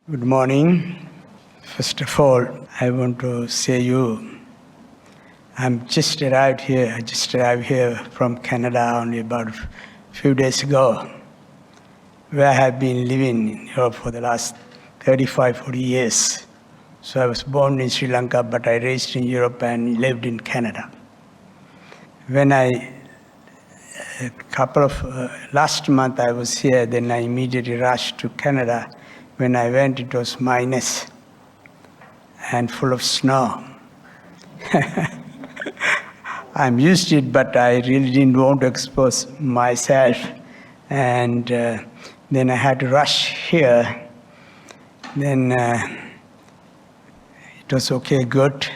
Good morning. First of all, I want to say I'm just arrived here. I just arrived here from Canada only about a few days ago, where I have been living in Europe for the last 35, 40 years. So I was born in Sri Lanka, but I raised in Europe and lived in Canada. Last month I was here, then I immediately rushed to Canada. When I went, it was minus and full of snow. I'm used to it, but I really didn't want to expose myself. And then I had to rush here. Then it was okay, good.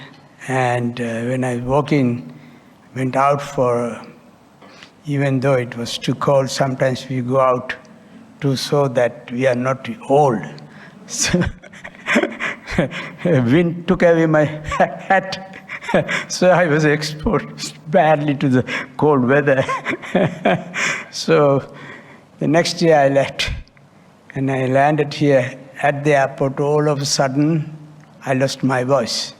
And when I went out even though it was too cold, sometimes we go out to show that we are not old. So wind took away my hat, so I was exposed badly to the cold weather. So the next day I left, and I landed here at the airport. All of a sudden, I lost my voice.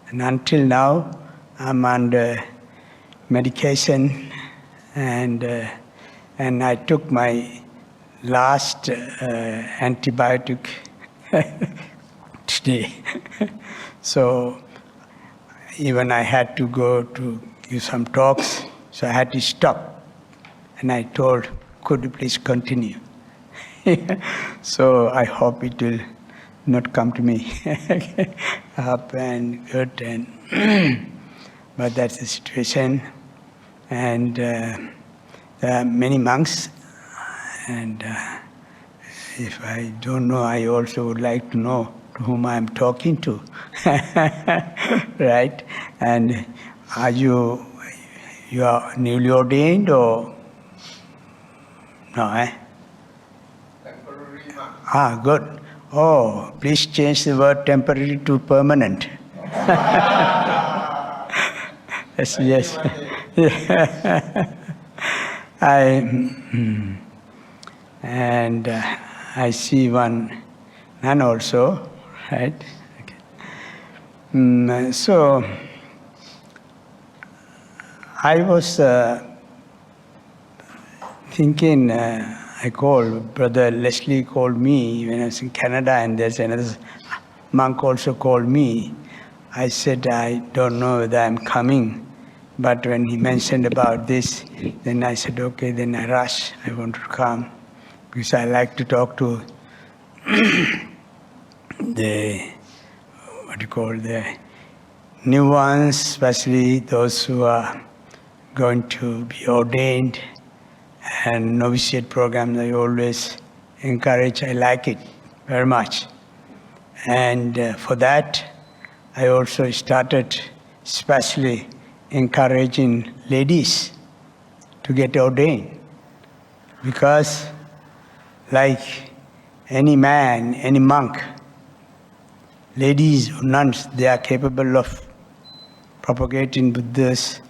And until now, I'm under medication, and I took my last antibiotic today. So even I had to go to give some talks, so I had to stop. And I told, could you please continue? So I hope it will not come to me up and good. But that's the situation. And there are many monks, and if I don't know, I also would like to know to whom I'm talking to. Right? And you are newly ordained or no? Temporary monk. Good. Oh, please change the word temporary to permanent. Yes. I see one nun also, right? Okay. So I was thinking, Brother Leslie called me when I was in Canada, and there's another monk also called me. I said, I don't know whether I'm coming. But when he mentioned about this, then I said, okay, then I rushed. I want to come because I like to talk to the new ones, especially those who are going to be ordained. And Novitiate Program, I always encourage, I like it very much. And for that, I also started especially encouraging ladies to get ordained. Because like any man, any monk, ladies or nuns, they are capable of propagating Buddha's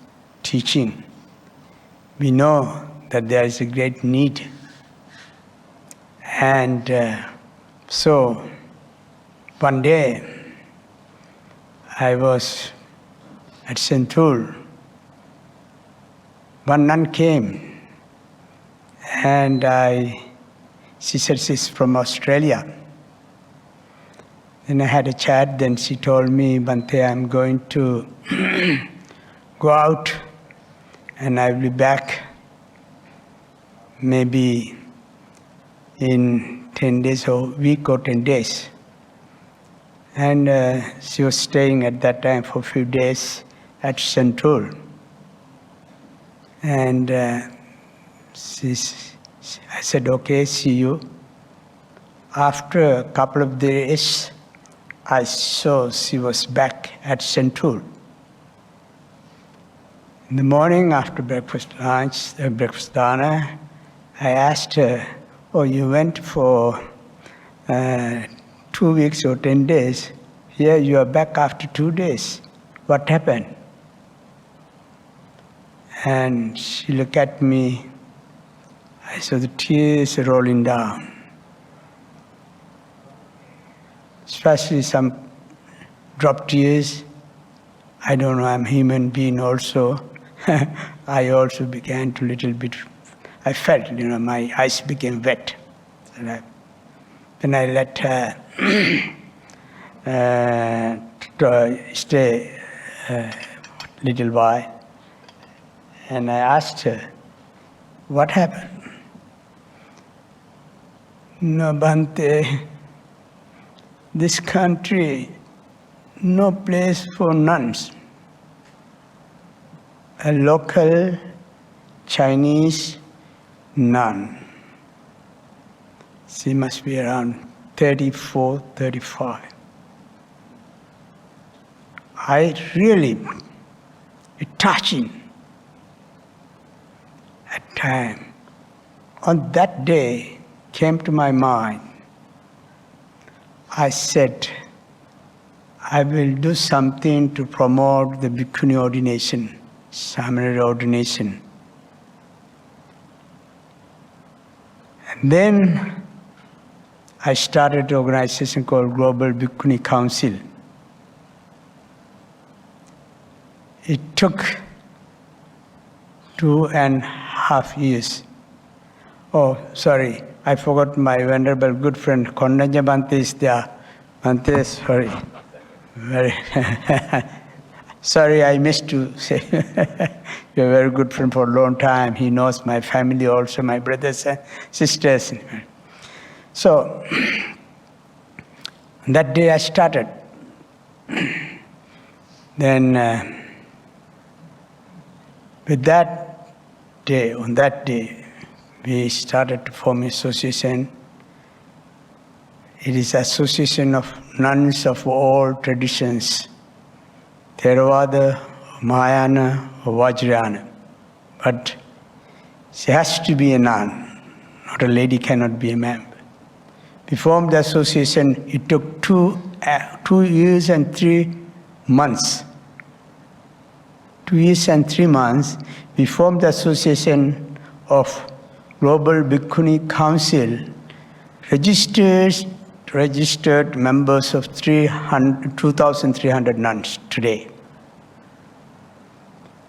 teaching. We know that there is a great need. And so one day I was at Senthul. One nun came, and she said she's from Australia. Then I had a chat, then she told me, Bhante, I'm going to go out, and I'll be back maybe in 10 days or a week or 10 days. And she was staying at that time for a few days at Senthul. And I said, okay, see you. After a couple of days, I saw she was back at Senthul. In the morning, after breakfast dinner, I asked her, oh, you went for 2 weeks or 10 days. Here you are back after 2 days. What happened? And she looked at me. I saw the tears rolling down. especially some drop tears. I don't know, I'm a human being also. I also began to little bit, I felt, my eyes became wet. And then I let her stay a little while. And I asked her, what happened? No, Bhante, this country, no place for nuns. A local Chinese nun. She must be around 34, 35. It's touching at time. On that day, came to my mind, I said, I will do something to promote the bhikkhuni ordination, seminary ordination. And then I started an organization called Global Bhikkhuni Council. It took 2.5 years. Oh, sorry, I forgot my venerable good friend, Kondanja Bhante is there. Bhante, sorry. Sorry, I missed to say. You're a very good friend for a long time. He knows my family also, my brothers and sisters. So, that day I started. Then, on that day, we started to form an association. It is an association of nuns of all traditions, Theravada, Mahayana, or Vajrayana. But she has to be a nun, not a lady cannot be a member. We formed the association, it took 2 years and 3 months. 2 years and 3 months, we formed the association of Global Bhikkhuni Council, registered members of 2,300 nuns today.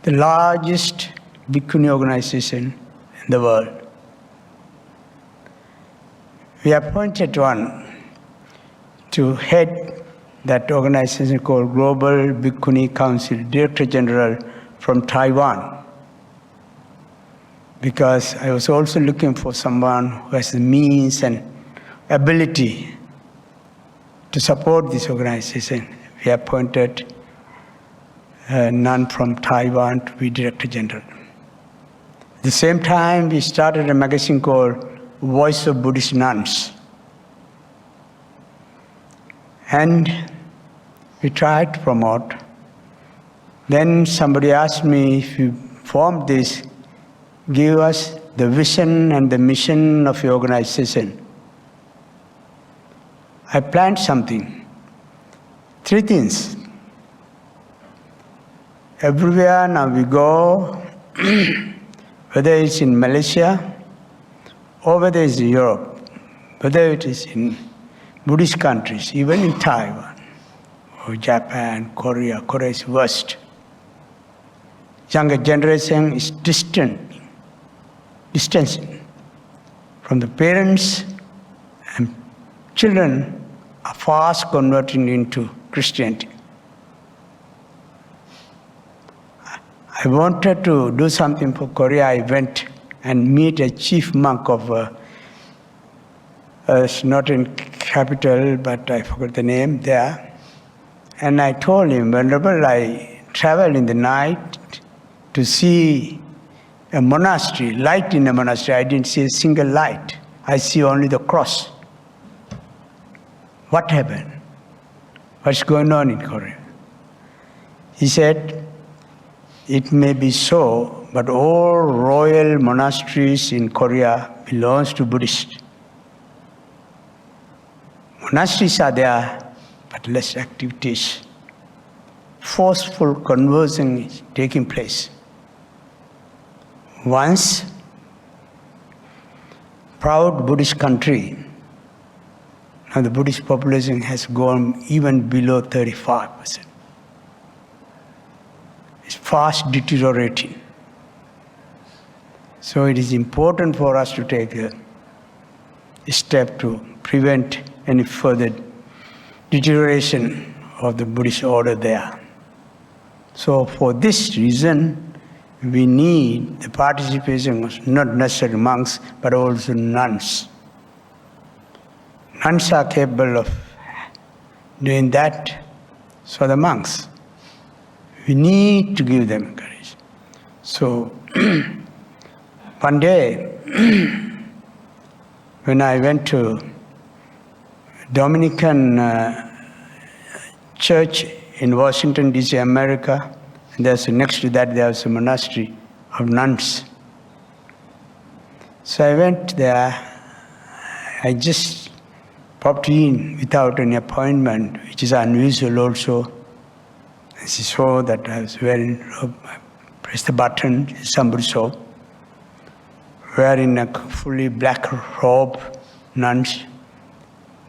The largest bhikkhuni organization in the world. We appointed one to head that organization called Global Bhikkhuni Council, Director General from Taiwan. Because I was also looking for someone who has the means and ability to support this organization. We appointed a nun from Taiwan to be Director General. At the same time, we started a magazine called Voice of Buddhist Nuns. And we tried to promote. Then somebody asked me, if you form this, give us the vision and the mission of your organization. I planned something. 3 things. Everywhere now we go, whether it's in Malaysia, or whether it's in Europe, whether it is in Buddhist countries, even in Taiwan, or Japan, Korea. Korea is worst. Younger generation is distancing from the parents, and children are fast converting into Christianity. I wanted to do something for Korea. I went and meet a chief monk of, it's not in capital, but I forgot the name there. And I told him, Venerable, I travel in the night to see a monastery, light in a monastery. I didn't see a single light. I see only the cross. What happened? What's going on in Korea? He said, it may be so, but all royal monasteries in Korea belongs to Buddhists. Monasteries are there, but less activities. Forceful conversion is taking place. Once, proud Buddhist country, Now the Buddhist population has gone even below 35%. It's fast deteriorating. So it is important for us to take a step to prevent any further deterioration of the Buddhist order there. So for this reason, we need the participation of not necessarily monks, but also nuns. Nuns are capable of doing that, so the monks. We need to give them courage. So one day, when I went to Dominican church in Washington, D.C., America, and next to that there's a monastery of nuns. So I went there. I just popped in without any appointment, which is unusual also. And she saw that I was wearing robe. I pressed the button, somebody saw. Wearing a fully black robe, nuns,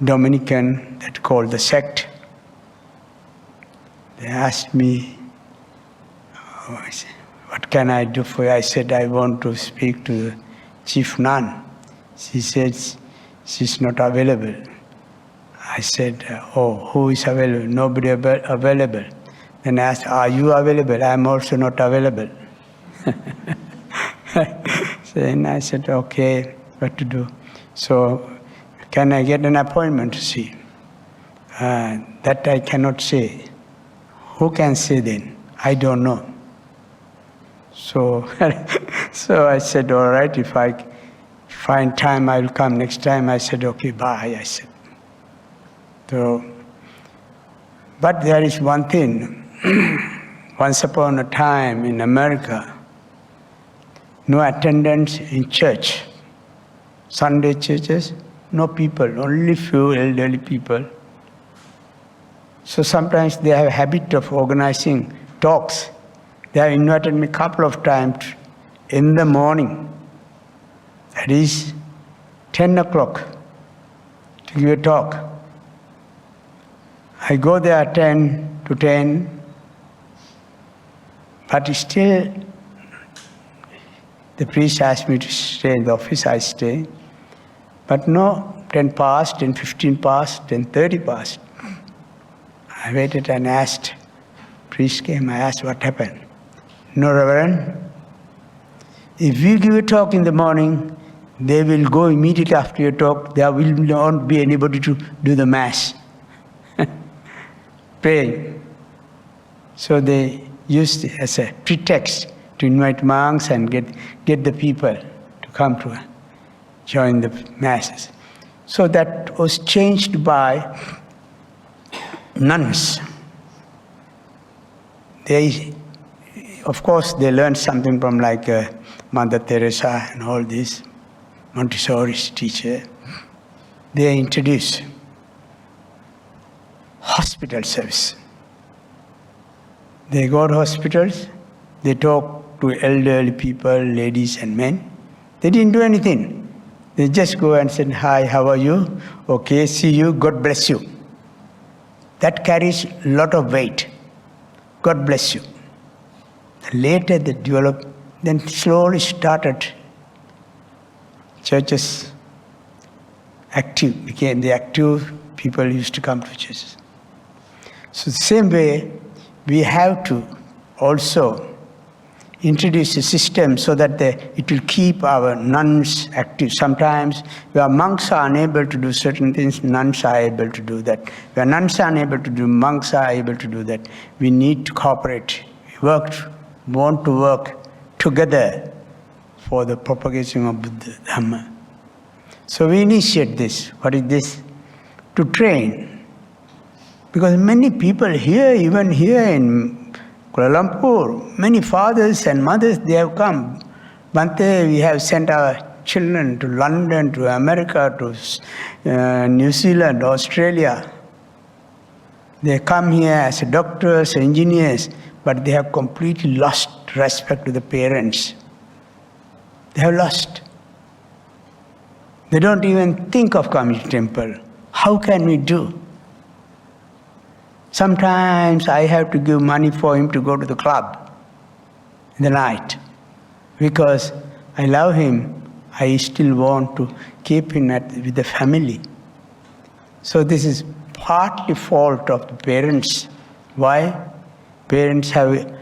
Dominican, that called the sect. They asked me, what can I do for you? I said, I want to speak to the chief nun. She said, she's not available. I said, oh, who is available? Nobody available. Then I asked, are you available? I'm also not available. Then I said, okay, what to do? So, can I get an appointment to see? That I cannot say. Who can say then? I don't know. So, so I said, all right, if I find time, I will come next time. I said, okay, bye, I said. So, but there is one thing. Once upon a time in America, no attendance in church. Sunday churches, no people, only few elderly people. So sometimes they have a habit of organizing talks. They have invited me a couple of times in the morning, that is 10 o'clock, to give a talk. I go there 10 to 10, but still the priest asked me to stay in the office, I stay. But no, 10 past, 10, 15 past, 10, 30 past. I waited and asked. Priest came, I asked what happened. No, Reverend. If you give a talk in the morning, they will go immediately after your talk. There will not be anybody to do the mass. Praying. So they used it as a pretext to invite monks and get the people to come to join the masses. So that was changed by nuns. They, of course, they learned something from like Mother Teresa and all this, Montessori's teacher. They introduced hospital service. They go to hospitals, they talk to elderly people, ladies and men. They didn't do anything. They just go and say, hi, how are you? Okay, see you, God bless you. That carries a lot of weight. God bless you. Later they developed, then slowly started churches active, became the active people used to come to churches. So the same way, we have to also introduce a system so that it will keep our nuns active. Sometimes where monks are unable to do certain things, nuns are able to do that. Where nuns are unable to do, monks are able to do that. We need to cooperate. We want to work together for the propagation of Buddha Dhamma. So we initiate this. What is this? To train. Because many people here, even here in Kuala Lumpur, many fathers and mothers, they have come. Bhante, we have sent our children to London, to America, to New Zealand, Australia. They come here as doctors, engineers, but they have completely lost respect to the parents. They have lost. They don't even think of coming to temple. How can we do? Sometimes I have to give money for him to go to the club in the night. Because I love him, I still want to keep him with the family. So this is partly fault of the parents. Why? Parents have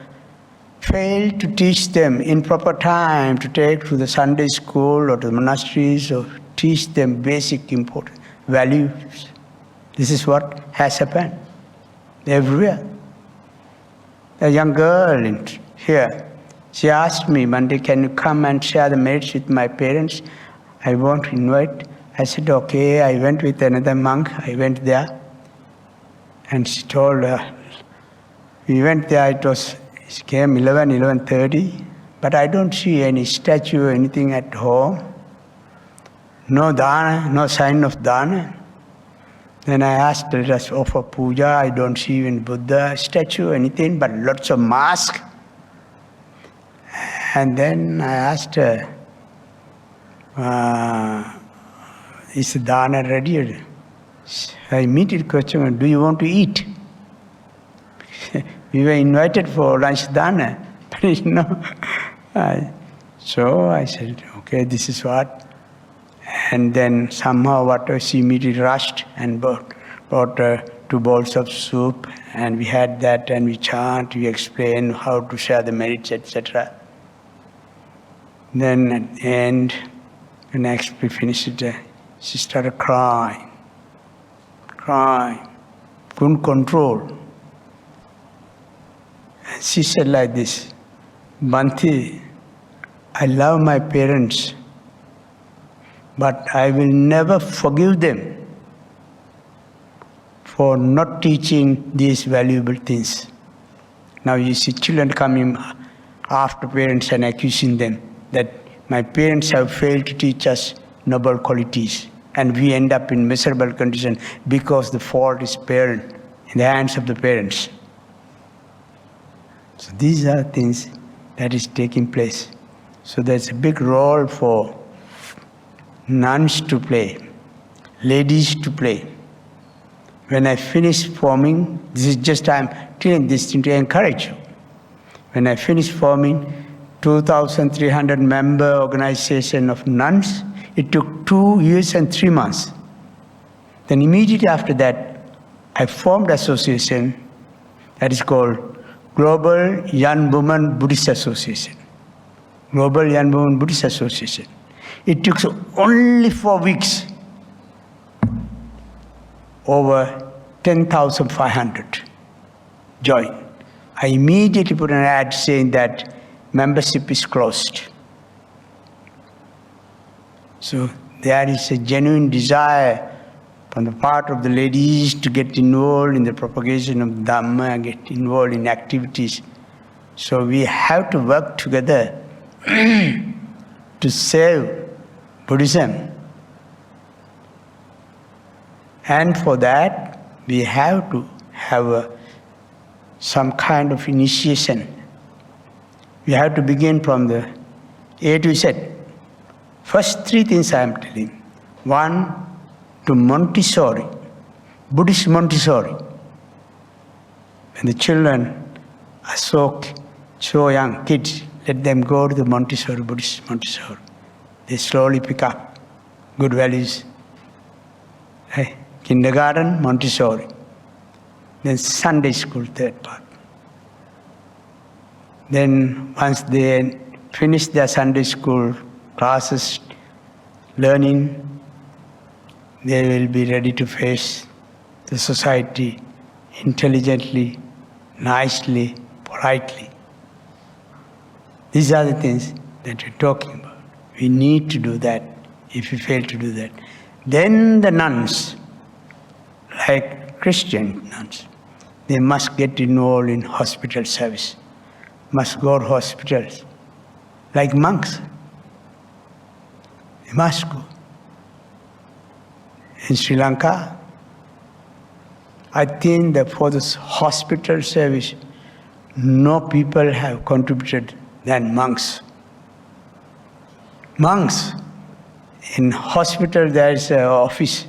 failed to teach them in proper time to take to the Sunday school or to the monasteries or teach them basic important values. This is what has happened everywhere. A young girl here, she asked me, Bhante, can you come and share the merits with my parents? I want to invite. I said, okay. I went with another monk. I went there. And she told her, we went there, she came 11:30, but I don't see any statue or anything at home. No dana, no sign of dana. Then I asked, let us offer puja. I don't see even Buddha statue or anything, but lots of masks. And then I asked her, is the dana ready? I immediately questioned, do you want to eat? We were invited for lunch dana, but no. So I said, okay, this is what. And then somehow she immediately rushed and brought 2 bowls of soup, and we had that, and we chant, we explain how to share the merits, etc. Then at the end, when we finished it, she started crying, couldn't control. And she said like this, Bhante, I love my parents, but I will never forgive them for not teaching these valuable things. Now you see children coming after parents and accusing them that my parents have failed to teach us noble qualities, and we end up in miserable condition because the fault is in the hands of the parents. So these are things that is taking place. So there's a big role for nuns to play, ladies to play. When I finish forming, this is just I'm telling this thing to encourage you. When I finish forming 2,300 member organization of nuns, it took 2 years and 3 months. Then immediately after that, I formed association that is called Global Young Women Buddhist Association. Global Young Women Buddhist Association. It took only 4 weeks. Over 10,500 joined. I immediately put an ad saying that membership is closed. So there is a genuine desire from the part of the ladies to get involved in the propagation of Dhamma, get involved in activities. So we have to work together to save Buddhism. And for that, we have to have some kind of initiation. We have to begin from the A to Z. First 3 things I am telling. 1, to Montessori, Buddhist Montessori. When the children are so young, kids, let them go to the Montessori, Buddhist Montessori. They slowly pick up good values. Hey, kindergarten, Montessori. Then Sunday school, 3rd part. Then once they finish their Sunday school classes, learning, they will be ready to face the society intelligently, nicely, politely. These are the things that we're talking about. We need to do that. If we fail to do that, then the nuns, like Christian nuns, they must get involved in hospital service, must go to hospitals, like monks. They must go. In Sri Lanka, I think that for this hospital service, no people have contributed than monks. Monks, in hospital there is an office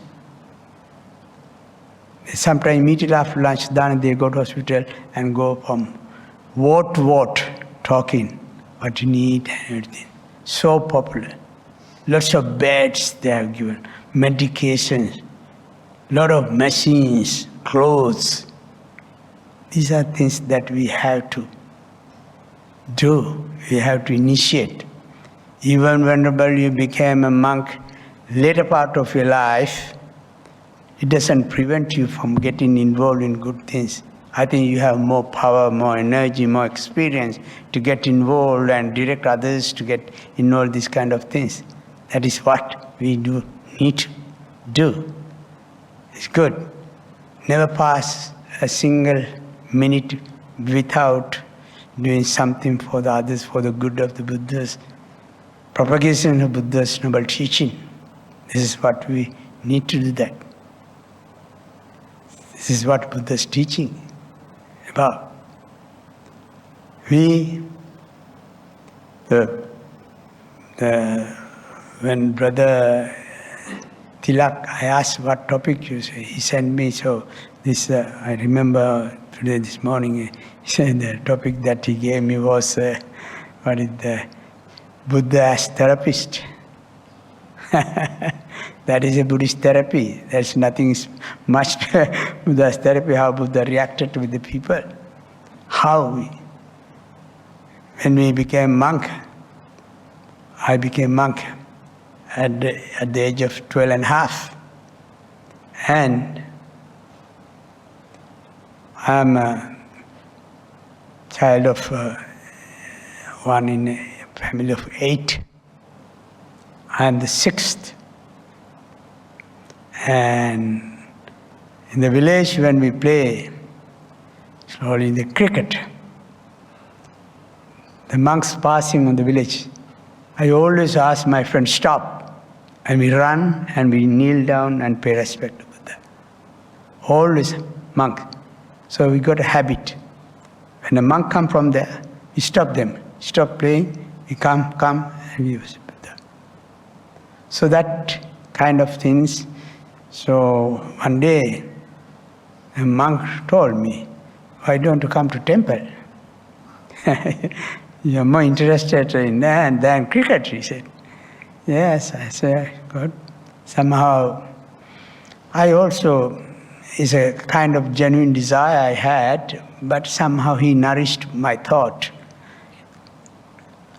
Sometimes immediately after lunch, then they go to hospital and go from ward to ward talking what you need and everything. So popular. Lots of beds they have given, medications, lot of machines, clothes. These are things that we have to do. We have to initiate. Even whenever you became a monk, later part of your life, it doesn't prevent you from getting involved in good things. I think you have more power, more energy, more experience to get involved and direct others to get involved in these kind of things. That is what we need to do. It's good. Never pass a single minute without doing something for the others, for the good of the Buddhas. Propagation of Buddha's noble teaching. This is what we need to do that. This is what Buddha's teaching about. When Brother Tilak, I asked what topic you say. He sent me, so this, I remember today, this morning, he said the topic that he gave me was, what is the Buddha as therapist. That is a Buddhist therapy. There's nothing much Buddha's therapy, how Buddha reacted with the people. When we became monk, I became monk at the age of 12 and a half. And I'm a child of one in a family of 8. I'm the 6th. And in the village when we play slowly the cricket, the monks passing on the village, I always ask my friend, stop. And we run and we kneel down and pay respect to Buddha. Always monk. So we got a habit. When a monk come from there, we stop them. Stop playing, we come, and we use Buddha. So that kind of things. So one day, a monk told me, why don't you come to temple? You're more interested in that than cricket, he said. Yes, I said, good. Somehow, I also, is a kind of genuine desire I had, but somehow he nourished my thought.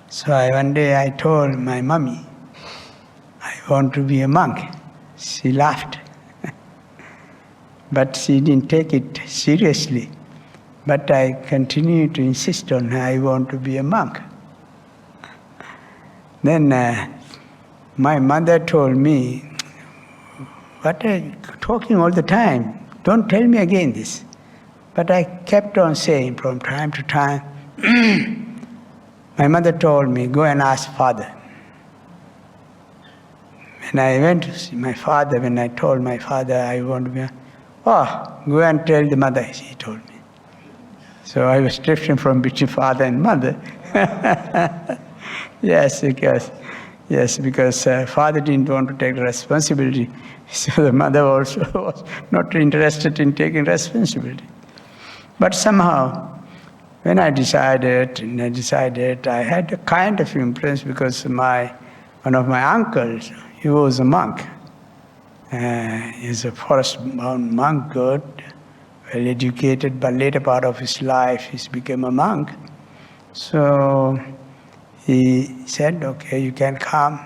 So one day I told my mummy, I want to be a monk. She laughed. But she didn't take it seriously. But I continued to insist on I want to be a monk. Then my mother told me, what are you talking all the time? Don't tell me again this. But I kept on saying from time to time. My mother told me, go and ask father. When I went to see my father, when I told my father I want to be go and tell the mother, she told me. So I was drifting from between father and mother. Yes, because father didn't want to take the responsibility. So the mother also was not interested in taking responsibility. But somehow, when I decided, I had a kind of influence because one of my uncles, he was a monk. He's a forest-bound monk, good, well-educated, but later part of his life, he's become a monk. So he said, okay, you can come.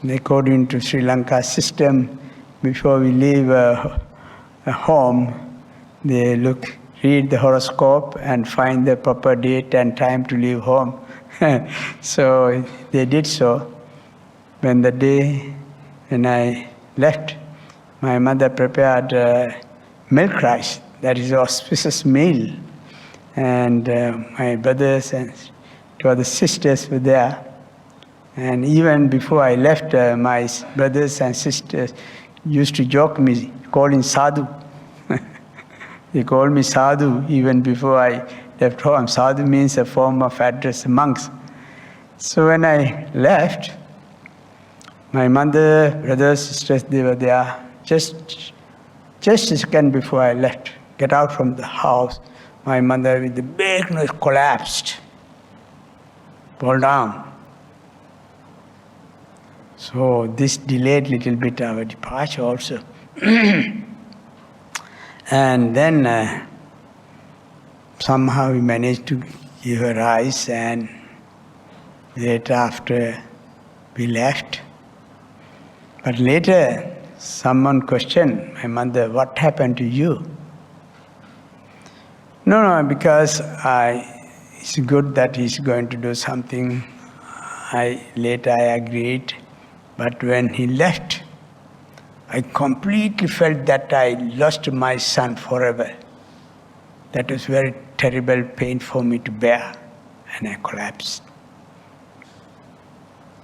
According to Sri Lanka system, before we leave a home, they read the horoscope and find the proper date and time to leave home. So they did so. When the day when I left, my mother prepared milk rice, that is auspicious meal. And my brothers and two other sisters were there. And even before I left, my brothers and sisters used to joke me, calling sadhu. They called me sadhu even before I left home. Sadhu means a form of address monks. So when I left, my mother, brothers, sisters, they were there, just Just a second before I get out from the house, my mother with the big noise collapsed, fall down. So this delayed little bit our departure also. And then somehow we managed to give her rice, and later after we left. But later someone questioned my mother, what happened to you? No, because it's good that he's going to do something. Later I agreed. But when he left, I completely felt that I lost my son forever. That was very terrible pain for me to bear, and I collapsed.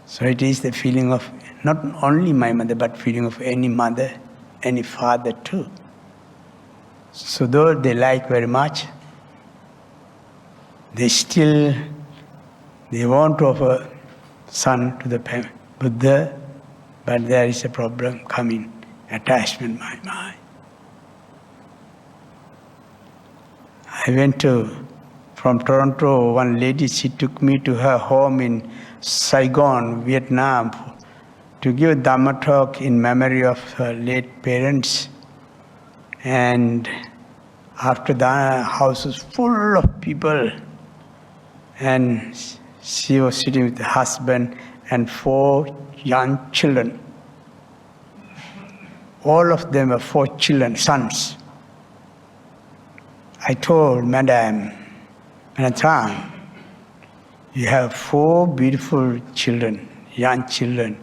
So it is the feeling of not only my mother, but feeling of any mother, any father too. So though they like very much, they want to offer son to the Buddha, but there is a problem coming, attachment my mind. I went from Toronto, one lady, she took me to her home in Saigon, Vietnam, to give Dhamma talk in memory of her late parents. And after the house was full of people, and she was sitting with the husband and 4 young children. All of them were 4 children, sons. I told Madam Tran, you have 4 beautiful children, young children.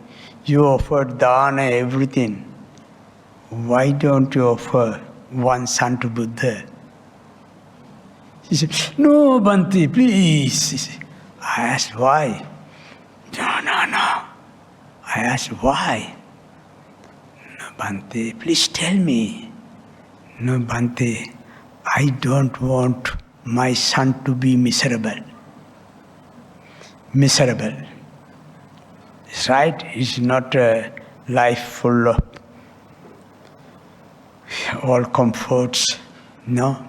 You offered dana, everything. Why don't you offer one son to Buddha? She said, no, Bhante, please. I asked, why? No. I asked, why? No, Bhante, please tell me. No, Bhante, I don't want my son to be miserable. Miserable. It's right, it's not a life full of all comforts. No.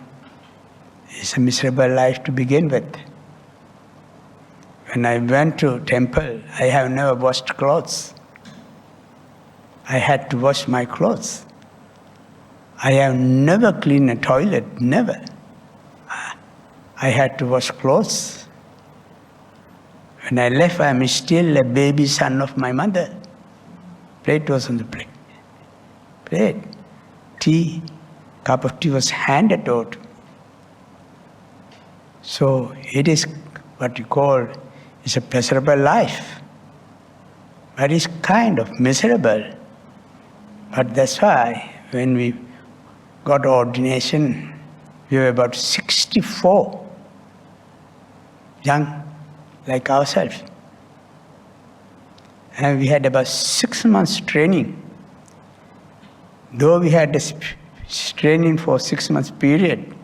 It's a miserable life to begin with. When I went to temple, I have never washed clothes. I had to wash my clothes. I have never cleaned a toilet, never. I had to wash clothes. When I left, I am still a baby son of my mother. Plate was on the plate. Tea, cup of tea was handed out. So it is what you call is a pleasurable life. But it's kind of miserable. But that's why when we got ordination, we were about 64, young like ourselves. And we had about 6 months training. Though we had this training for 6 months period,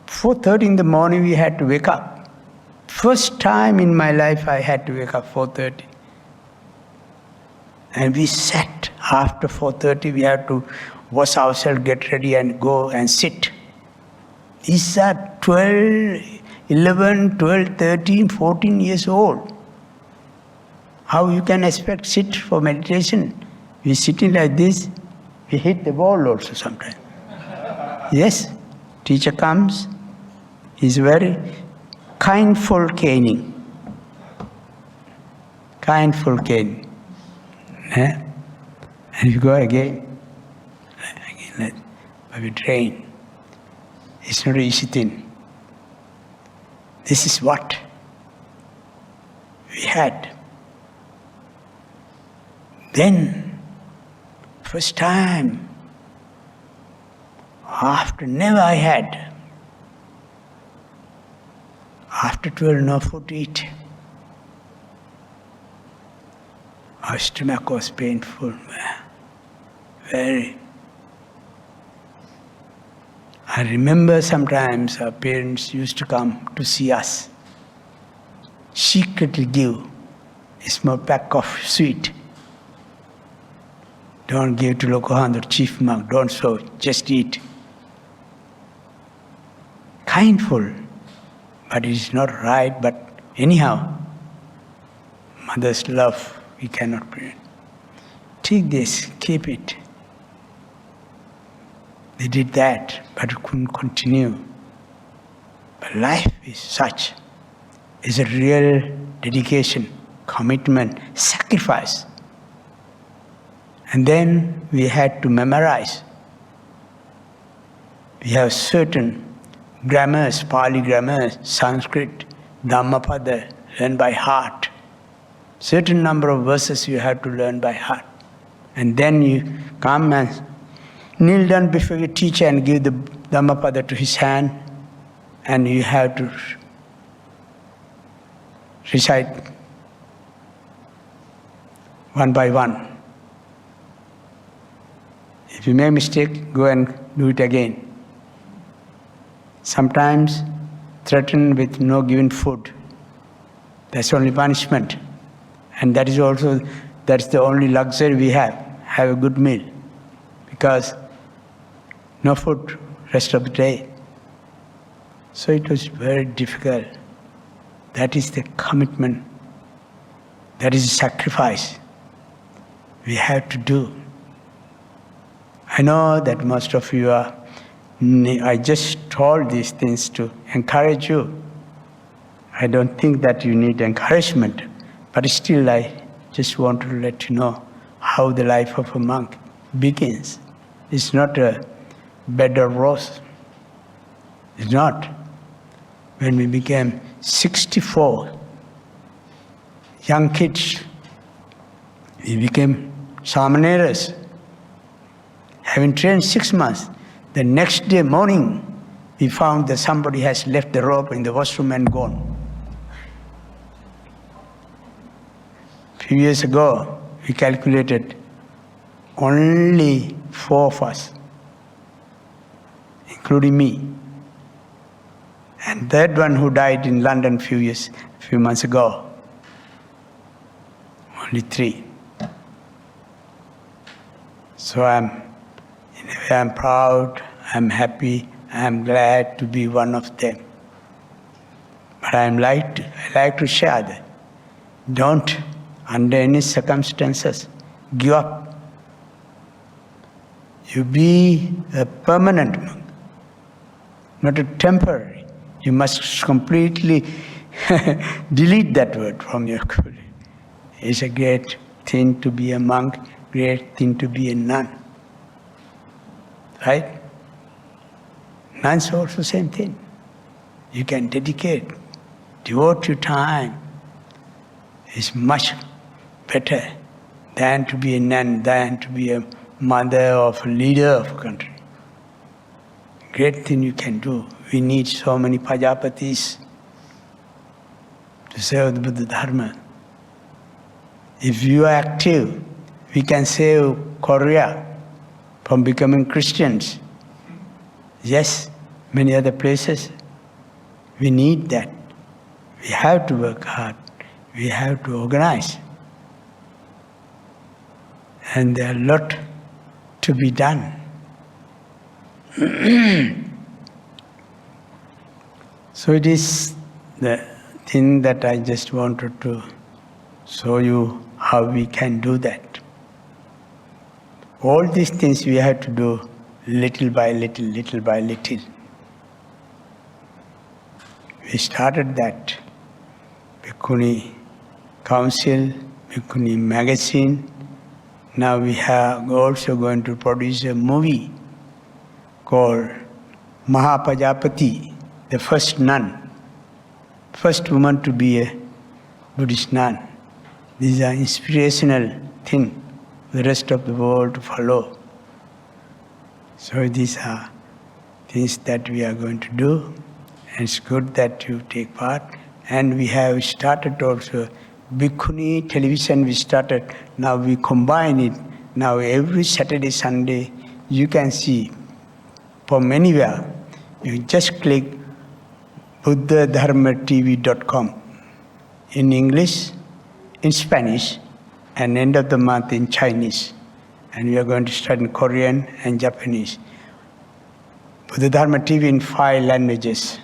4:30 in the morning we had to wake up. First time in my life I had to wake up 4:30. And we sat after 4:30, we had to wash ourselves, get ready and go and sit. These are 11, 12, 13, 14 years old. How you can expect sit for meditation? We sitting like this, we hit the wall also sometimes. Yes, teacher comes, he's very kindful caning. Kindful caning. And you go again, but we train. It's not an easy thing. This is what we had. Then, first time, after never I had. After 12, no food to eat. Our stomach was painful, very. I remember sometimes our parents used to come to see us, secretly give a small pack of sweet. Don't give to Lokohan, the chief monk. Don't so. Just eat. Kindful. But it is not right. But anyhow, mother's love, we cannot prevent. Take this, keep it. They did that, but couldn't continue. But life is such. It's a real dedication, commitment, sacrifice. And then we had to memorize. We have certain grammars, Pali grammars, Sanskrit, Dhammapada, learn by heart. Certain number of verses you have to learn by heart. And then you come and kneel down before your teacher and give the Dhammapada to his hand, and you have to recite one by one. If you make a mistake, go and do it again. Sometimes threaten with no given food. That's only punishment. And that's the only luxury we have a good meal. Because no food rest of the day. So it was very difficult. That is the commitment. That is the sacrifice we have to do. I know that most of you are, I just told these things to encourage you. I don't think that you need encouragement, but still I just want to let you know how the life of a monk begins. It's not a bed of roses. It's not. When we became 64, young kids, we became samaneras. Having trained 6 months, the next day morning, we found that somebody has left the rope in the washroom and gone. A few years ago, we calculated only 4 of us, including me. And that one who died in London a few months ago, only 3. So I'm proud, I'm happy, I'm glad to be one of them. But I like to share that. Don't, under any circumstances, give up. You be a permanent monk, not a temporary. You must completely delete that word from your vocabulary. It's a great thing to be a monk, great thing to be a nun. Right? Nuns also same thing. You can dedicate, devote your time. It's much better than to be a nun, than to be a mother of a leader of a country. Great thing you can do. We need so many Prajapatis to serve the Buddha Dharma. If you are active, we can save Korea from becoming Christians. Yes, many other places. We need that. We have to work hard. We have to organize. And there are a lot to be done. So it is the thing that I just wanted to show you how we can do that. All these things we have to do little by little, little by little. We started that Bhikkhuni Council, Bhikkhuni magazine. Now we are also going to produce a movie called Mahapajapati, the first nun, first woman to be a Buddhist nun. These are inspirational things for the rest of the world to follow. So these are things that we are going to do, and it's good that you take part. And we have started also Bhikkhuni television. We started. Now we combine it. Now every Saturday, Sunday, you can see from anywhere. You just click buddhadharmatv.com in English, in Spanish, and end of the month in Chinese. and we are going to start in Korean and Japanese. Buddha Dharma TV in 5 languages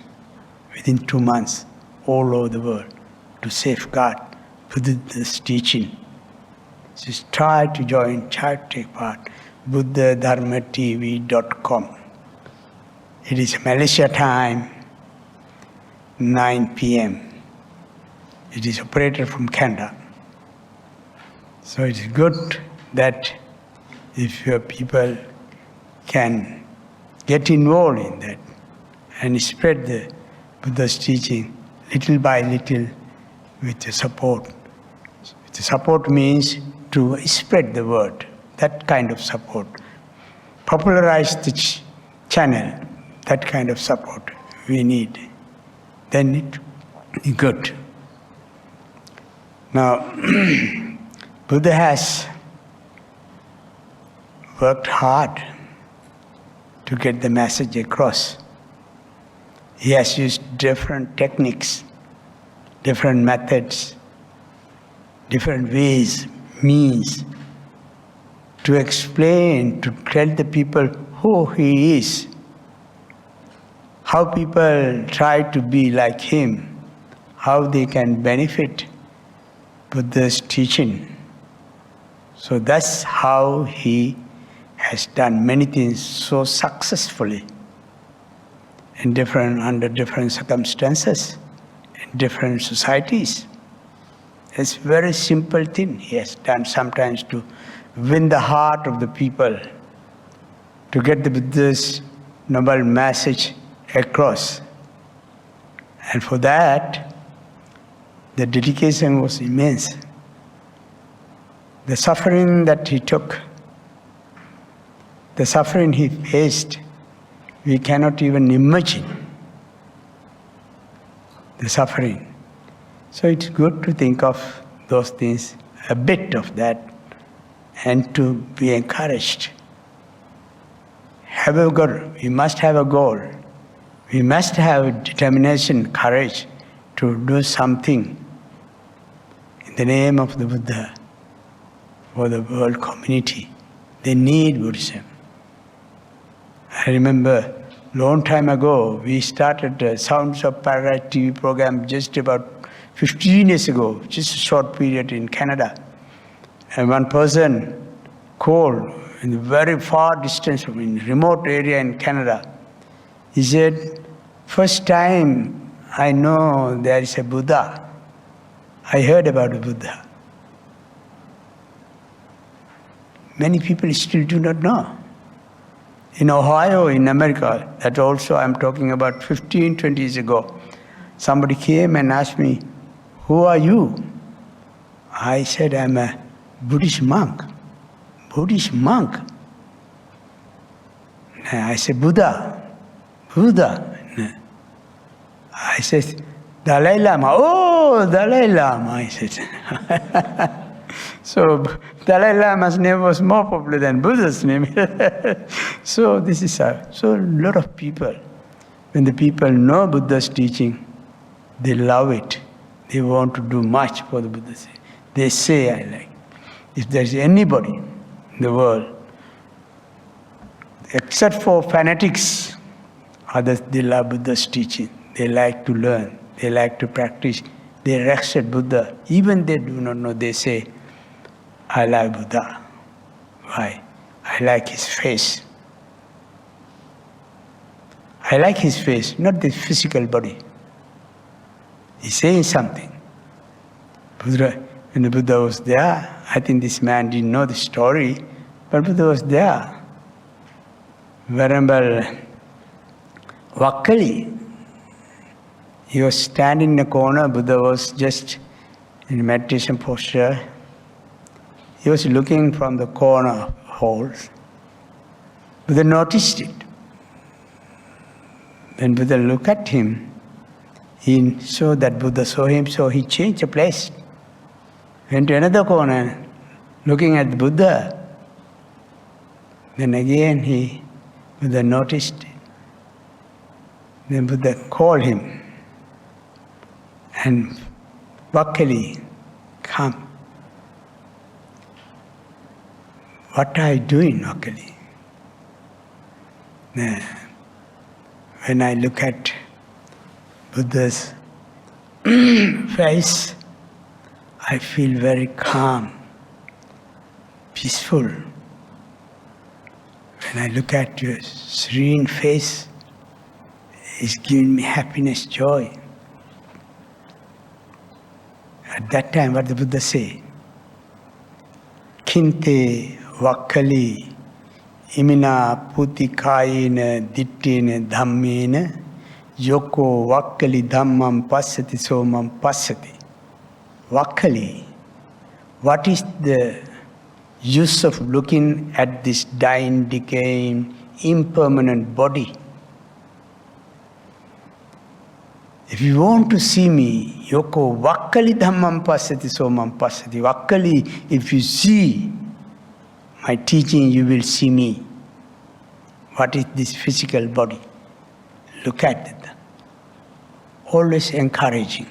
within 2 months, all over the world, to safeguard Buddha's teaching. Just try to join, try to take part. buddhadharmatv.com. It is Malaysia time, 9 p.m. It is operated from Canada. So it is good that if your people can get involved in that and spread the Buddha's teaching little by little with the support. The support means to spread the word, that kind of support. Popularize the channel, that kind of support we need. Then it is good. Now, Buddha has worked hard to get the message across. He has used different techniques, different methods, different ways, means to explain, to tell the people who he is, how people try to be like him, how they can benefit Buddha's teaching. So that's how he has done many things so successfully under different circumstances, in different societies. It's a very simple thing he has done sometimes to win the heart of the people, to get the Buddha's noble message across. And for that, the dedication was immense. The suffering that he took, the suffering he faced, we cannot even imagine the suffering. So it's good to think of those things, a bit of that, and to be encouraged. Have a goal. We must have a goal. We must have determination, courage to do something in the name of the Buddha for the world community. They need Buddhism. I remember long time ago, we started the Sounds of Paradise TV program just about 15 years ago, just a short period in Canada. And one person called in a very far distance from in remote area in Canada. He said, first time I know there is a Buddha. I heard about a Buddha. Many people still do not know. In Ohio, in America, that also I'm talking about 15, 20 years ago, somebody came and asked me, who are you? I said, I'm a Buddhist monk. Buddhist monk? I said, Buddha. Buddha. I said, Dalai Lama. Oh, Dalai Lama, I said. So Dalai Lama's name was more popular than Buddha's name. So this is so a lot of people, when the people know Buddha's teaching, they love it. They want to do much for the Buddha's. They say, I like. If there's anybody in the world, except for fanatics, others, they love Buddha's teaching. They like to learn. They like to practice. They respect Buddha. Even they do not know, they say, I like Buddha. Why? I like his face. I like his face, not the physical body. He's saying something. Buddha, when the Buddha was there, I think this man didn't know the story, but Buddha was there. Venerable Vakkali, he was standing in the corner, Buddha was just in meditation posture. He was looking from the corner holes. Buddha noticed it. When Buddha looked at him, he saw that Buddha saw him, so he changed the place. Went to another corner, looking at the Buddha. Then again Buddha noticed it. Then Buddha called him. And Vakkali, come. what are you doing locally? When I look at Buddha's face, I feel very calm, peaceful. When I look at your serene face, it's giving me happiness, joy. At that time, what the Buddha say? Kinte vakkali imina putikayena dittena dhammena yoko vakkali dhammam passati somam passati. Vakkali. What is the use of looking at this dying, decaying, impermanent body? If you want to see me, yoko vakkali dhammam passati somam passati. Vakkali, if you see my teaching, you will see me. What is this physical body? Look at it. Always encouraging.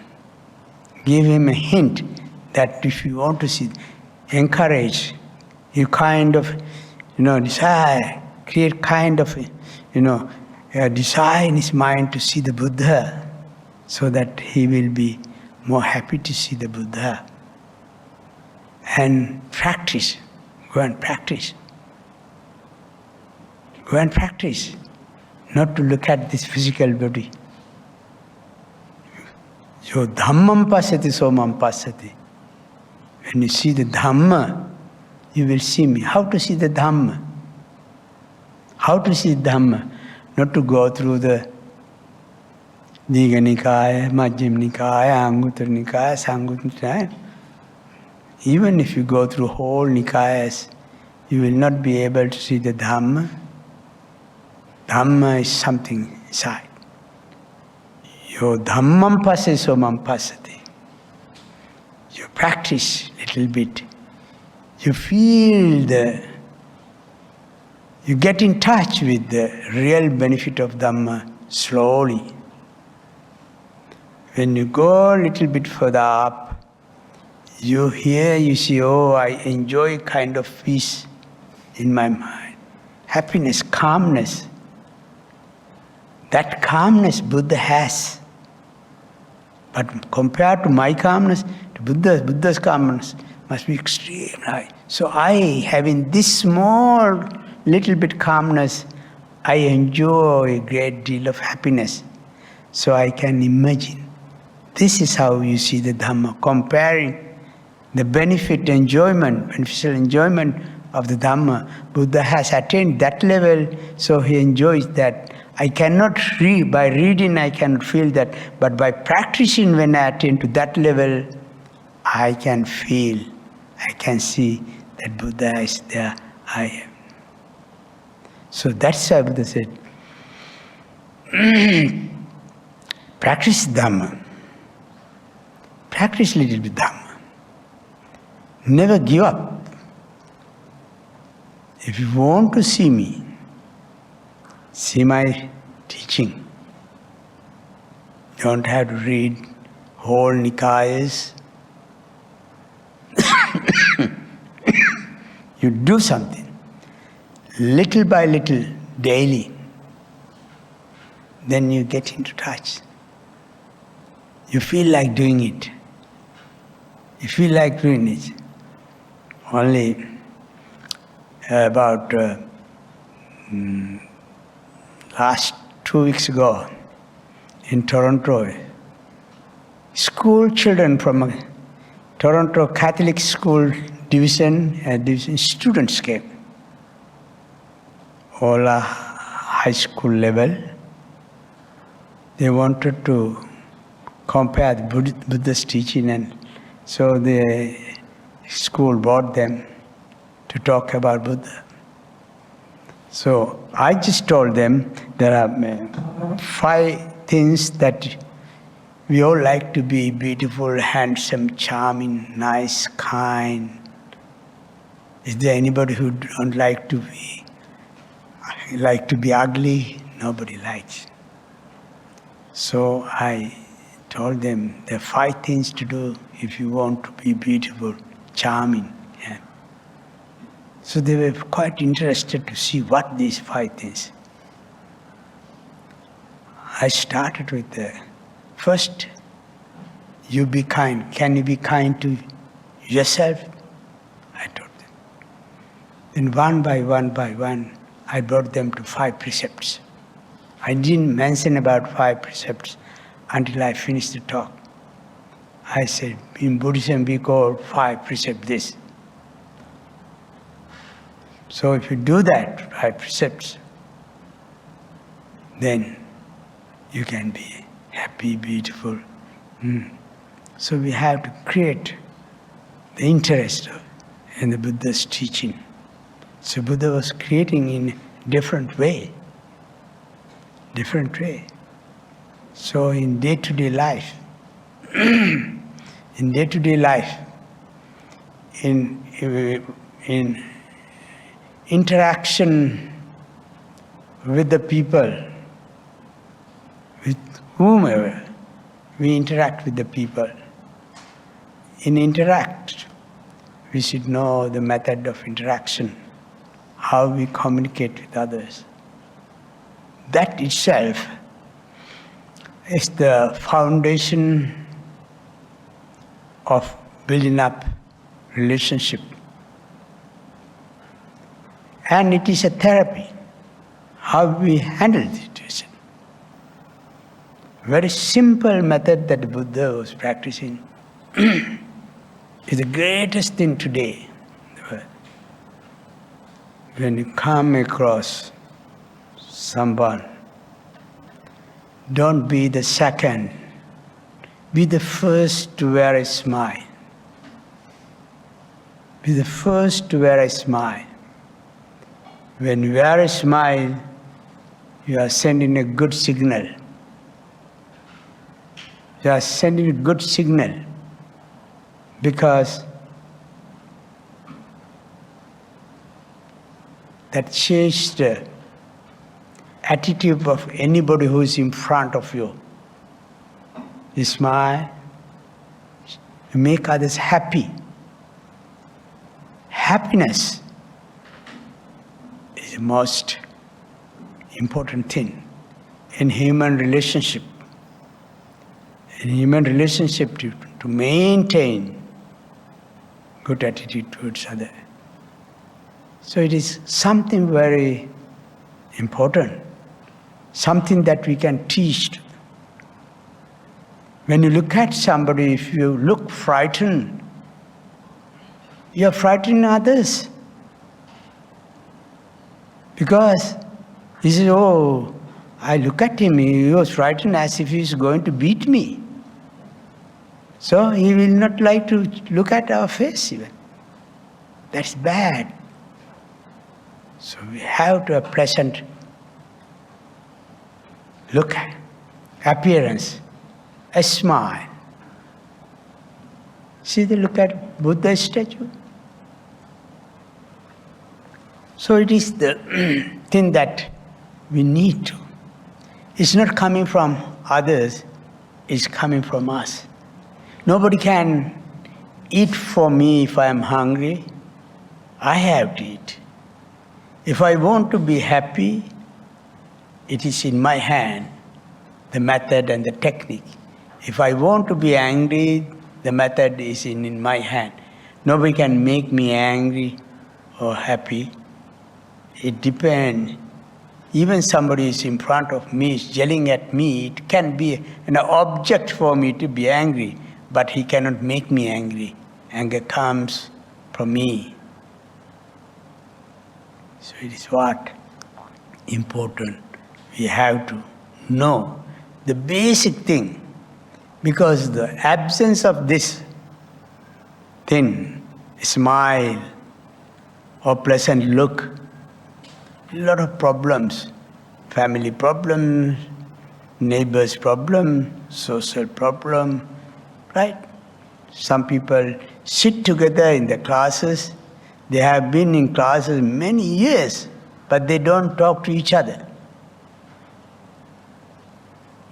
Give him a hint that if you want to see, encourage, you kind of, desire, create kind of, a desire in his mind to see the Buddha, so that he will be more happy to see the Buddha. And practice. Go and practice. Go and practice. Not to look at this physical body. So dhammam passati somam passati. When you see the Dhamma, you will see me. How to see the Dhamma? How to see Dhamma? Not to go through the Diga Nikaya, Majjhima Nikaya, Anguttara Nikaya, Sanguttara Nikaya. Even if you go through whole Nikayas, you will not be able to see the Dhamma. Dhamma is something inside. Yo Dhammam passati somam passati. You practice little bit. You feel you get in touch with the real benefit of Dhamma slowly. When you go a little bit further up, you hear, you see, oh, I enjoy kind of peace in my mind. Happiness, calmness. That calmness Buddha has. But compared to my calmness, to Buddha's calmness must be extreme high. So I, having this small little bit calmness, I enjoy a great deal of happiness. So I can imagine. This is how you see the Dhamma, comparing the beneficial enjoyment of the Dhamma. Buddha has attained that level, so he enjoys that. I cannot read, by reading I cannot feel that, but by practicing when I attain to that level, I can feel, I can see that Buddha is there, I am. So that's why Buddha said, practice Dhamma. Practice little bit Dhamma. Never give up. If you want to see me, see my teaching. You don't have to read whole Nikayas. You do something, little by little, daily. Then you get into touch. You feel like doing it. You feel like doing it. Only about last 2 weeks ago in Toronto, school children from a Toronto Catholic school division students came. All are high school level. They wanted to compare the Buddha's teaching, and so the school brought them to talk about Buddha. So I just told them there are 5 things that we all like to be: beautiful, handsome, charming, nice, kind. Is there anybody who don't like to be ugly? Nobody likes. So I told them there are 5 things to do if you want to be beautiful, charming. Yeah. So they were quite interested to see what these 5 things. I started with the first, you be kind. Can you be kind to yourself? I told them. Then one by one, I brought them to 5 precepts. I didn't mention about 5 precepts until I finished the talk. I said, in Buddhism we call 5 precepts this. So if you do that, 5 precepts, then you can be happy, beautiful. So we have to create the interest in the Buddha's teaching. So Buddha was creating in a different way. So in day-to-day life, in interaction with the people, with whomever we interact with the people, in interact, we should know the method of interaction, how we communicate with others. That itself is the foundation of building up relationship. And it is a therapy, how we handle the situation. Very simple method that the Buddha was practicing is the greatest thing today. When you come across someone, don't be the second, be the first to wear a smile. Be the first to wear a smile. When you wear a smile, you are sending a good signal. You are sending a good signal because that changes the attitude of anybody who is in front of you. You smile, you make others happy. Happiness is the most important thing in human relationship. In human relationship, to maintain good attitude towards others. So it is something very important, something that we can teach. When you look at somebody, if you look frightened, you are frightening others. Because he says, oh, I look at him, he was frightened as if he is going to beat me. So he will not like to look at our face even. That's bad. So we have to have a pleasant look at appearance, a smile. See the look at Buddha's statue? So it is the thing that we need to. It's not coming from others, it's coming from us. Nobody can eat for me if I am hungry. I have to eat. If I want to be happy, it is in my hand, the method and the technique. If I want to be angry, the method is in my hand. Nobody can make me angry or happy. It depends. Even somebody is in front of me, is yelling at me, it can be an object for me to be angry, but he cannot make me angry. Anger comes from me. So it is what? Important. We have to know the basic thing, because the absence of this thing, smile or pleasant look, a lot of problems, family problems, neighbors' problem, social problem, right? Some people sit together in the classes. They have been in classes many years, but they don't talk to each other.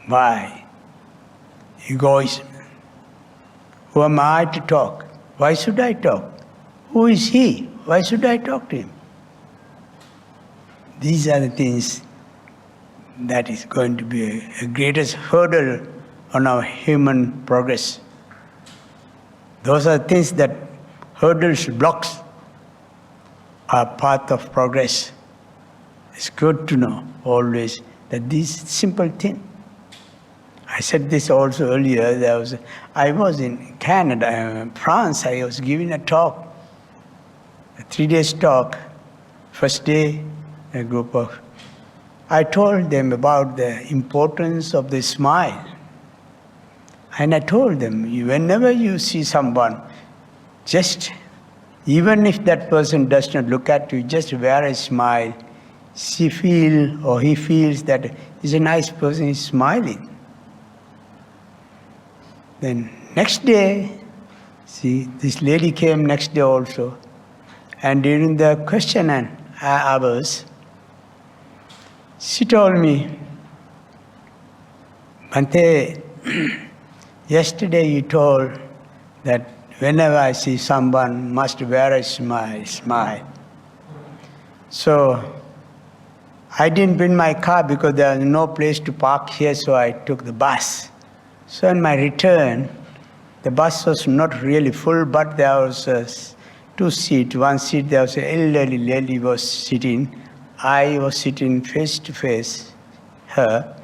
Why? Egoism. Who am I to talk? Why should I talk? Who is he? Why should I talk to him? These are the things that is going to be a greatest hurdle on our human progress. Those are things that hurdles, blocks our path of progress. It's good to know always that this simple thing. I said this also earlier. I was in Canada, France. I was giving a talk, a 3-day talk. First day, a group of. I told them about the importance of the smile. And I told them, whenever you see someone, just, even if that person does not look at you, just wear a smile. She feels or he feels that he's a nice person, he's smiling. Then next day, see, this lady came next day also. And during the question and hours, she told me, Bhante, yesterday you told that whenever I see someone, must wear a smile. So I didn't bring my car because there was no place to park here, so I took the bus. So in my return, the bus was not really full, but there was 2 seats. One seat, there was an elderly lady was sitting. I was sitting face to face her.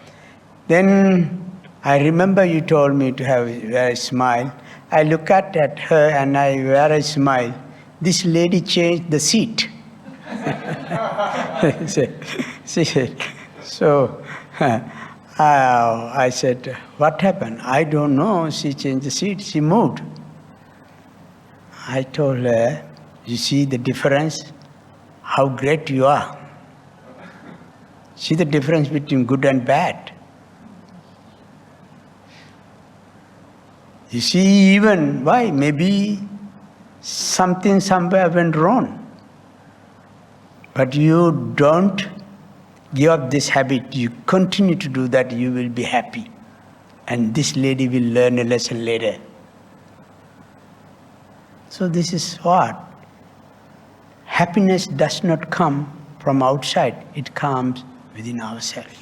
Then I remember you told me to wear a smile. I look at her and I wear a smile. This lady changed the seat. She said, so I said, what happened? I don't know. She changed the seat. She moved. I told her, you see the difference? How great you are. See the difference between good and bad. You see, even why? Maybe something somewhere went wrong. But you don't give up this habit. You continue to do that, you will be happy. And this lady will learn a lesson later. So this is what? Happiness does not come from outside. It comes within ourselves.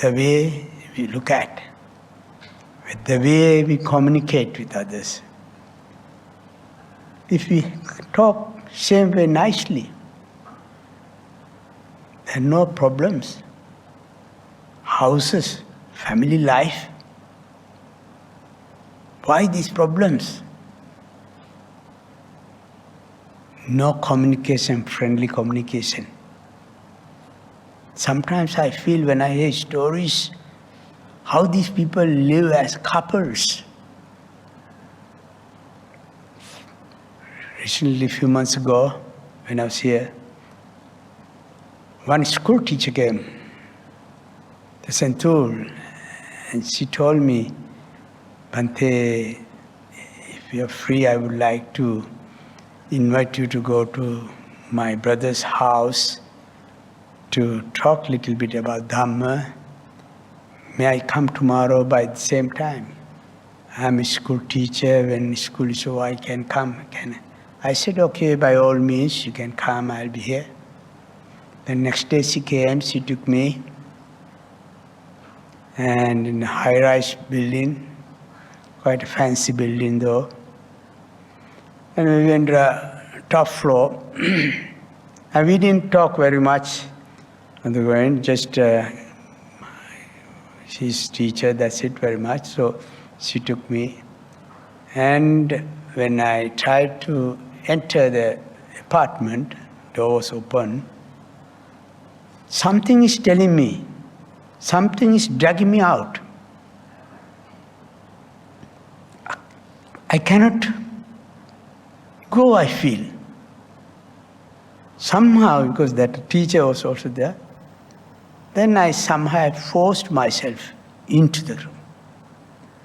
The way we look at, with the way we communicate with others. If we talk same way nicely, there are no problems. Houses, family life. Why these problems? No communication, friendly communication. Sometimes I feel when I hear stories, how these people live as couples. Recently, a few months ago, when I was here, one school teacher came, the Santur, and she told me, Bhante, if you're free, I would like to invite you to go to my brother's house to talk a little bit about Dhamma. May I come tomorrow by the same time? I'm a school teacher. When school is over, I can come. I said, okay, by all means, you can come, I'll be here. The next day she came, she took me, and in a high-rise building, quite a fancy building though. And we went to the top floor, and we didn't talk very much on the going, just she's teacher, that's it very much. So she took me, and when I tried to enter the apartment, door was open, something is telling me, something is dragging me out. I cannot go, I feel. Somehow, because that teacher was also there, then I somehow forced myself into the room,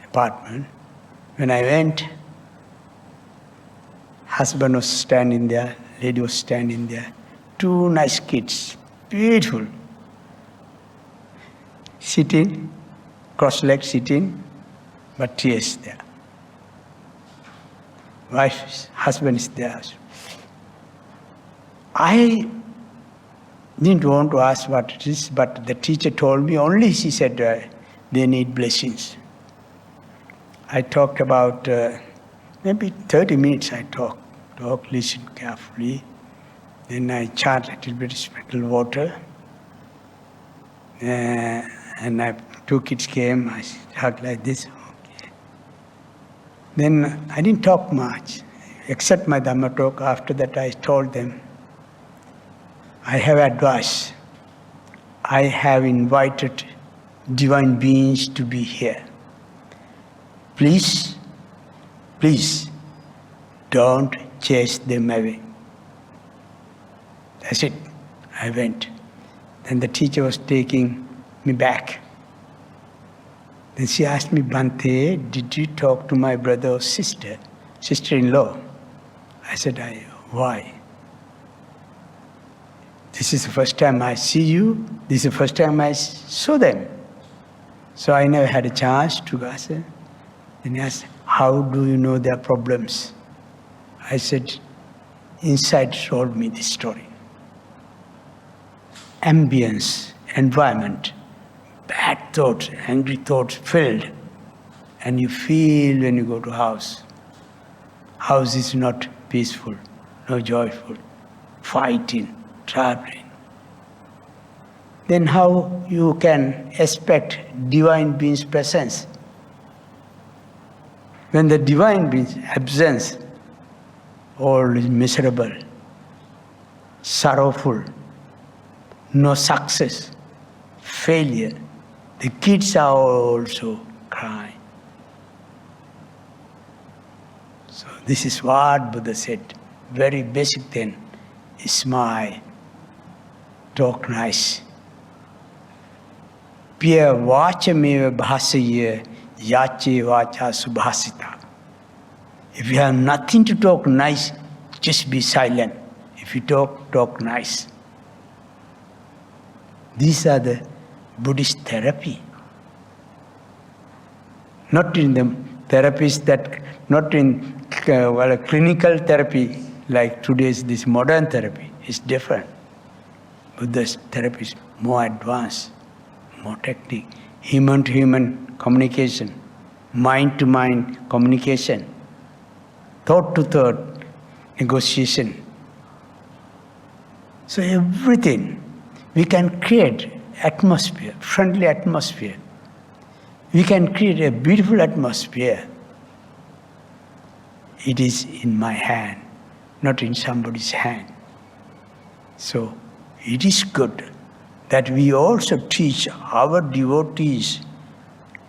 apartment. When I went, husband was standing there, lady was standing there, 2 nice kids, beautiful, sitting, cross-legged sitting, but tears there. wife's husband is there. I didn't want to ask what it is, but the teacher told me only, she said, they need blessings. I talked about maybe 30 minutes I talk, listen carefully. Then I chant a little bit, sprinkle water. And two kids came, I talked like this. Okay. Then I didn't talk much, except my Dhamma talk. After that I told them, I have advice. I have invited divine beings to be here. Please, don't chase them away. That's it. I went. Then the teacher was taking me back. Then she asked me, Bhante, did you talk to my brother or sister-in-law? I said, why? This is the first time I see you. This is the first time I saw them. So I never had a chance to ask her. Then he asked, how do you know their problems? I said, inside told me this story. Ambience, environment, bad thoughts, angry thoughts filled. And you feel when you go to house. House is not peaceful, no joyful, fighting, traveling. Then how you can expect divine being's presence? When the divine being's absence, all is miserable, sorrowful, no success, failure. The kids are also crying. So this is what Buddha said. Very basic thing. Smile, talk nice. Piya vachameva bhasaya yache vacha subhasita. If you have nothing to talk nice, just be silent. If you talk nice. These are the Buddhist therapy. Not in the therapies that, not in clinical therapy like today's this modern therapy. It's different. Buddhist therapy is more advanced, more technique, human-to-human communication, mind-to-mind communication, thought-to-thought negotiation. So everything. We can create atmosphere, friendly atmosphere. We can create a beautiful atmosphere. It is in my hand, not in somebody's hand. So it is good that we also teach our devotees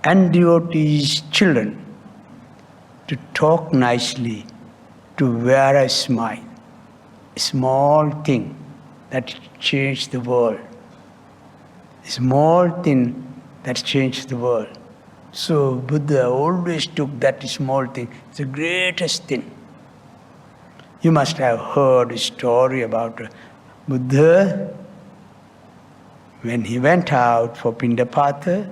and devotees' children to talk nicely, to wear a smile. A small thing that changed the world. A small thing that changed the world. So Buddha always took that small thing. It's the greatest thing. You must have heard a story about Buddha when he went out for Pindapata.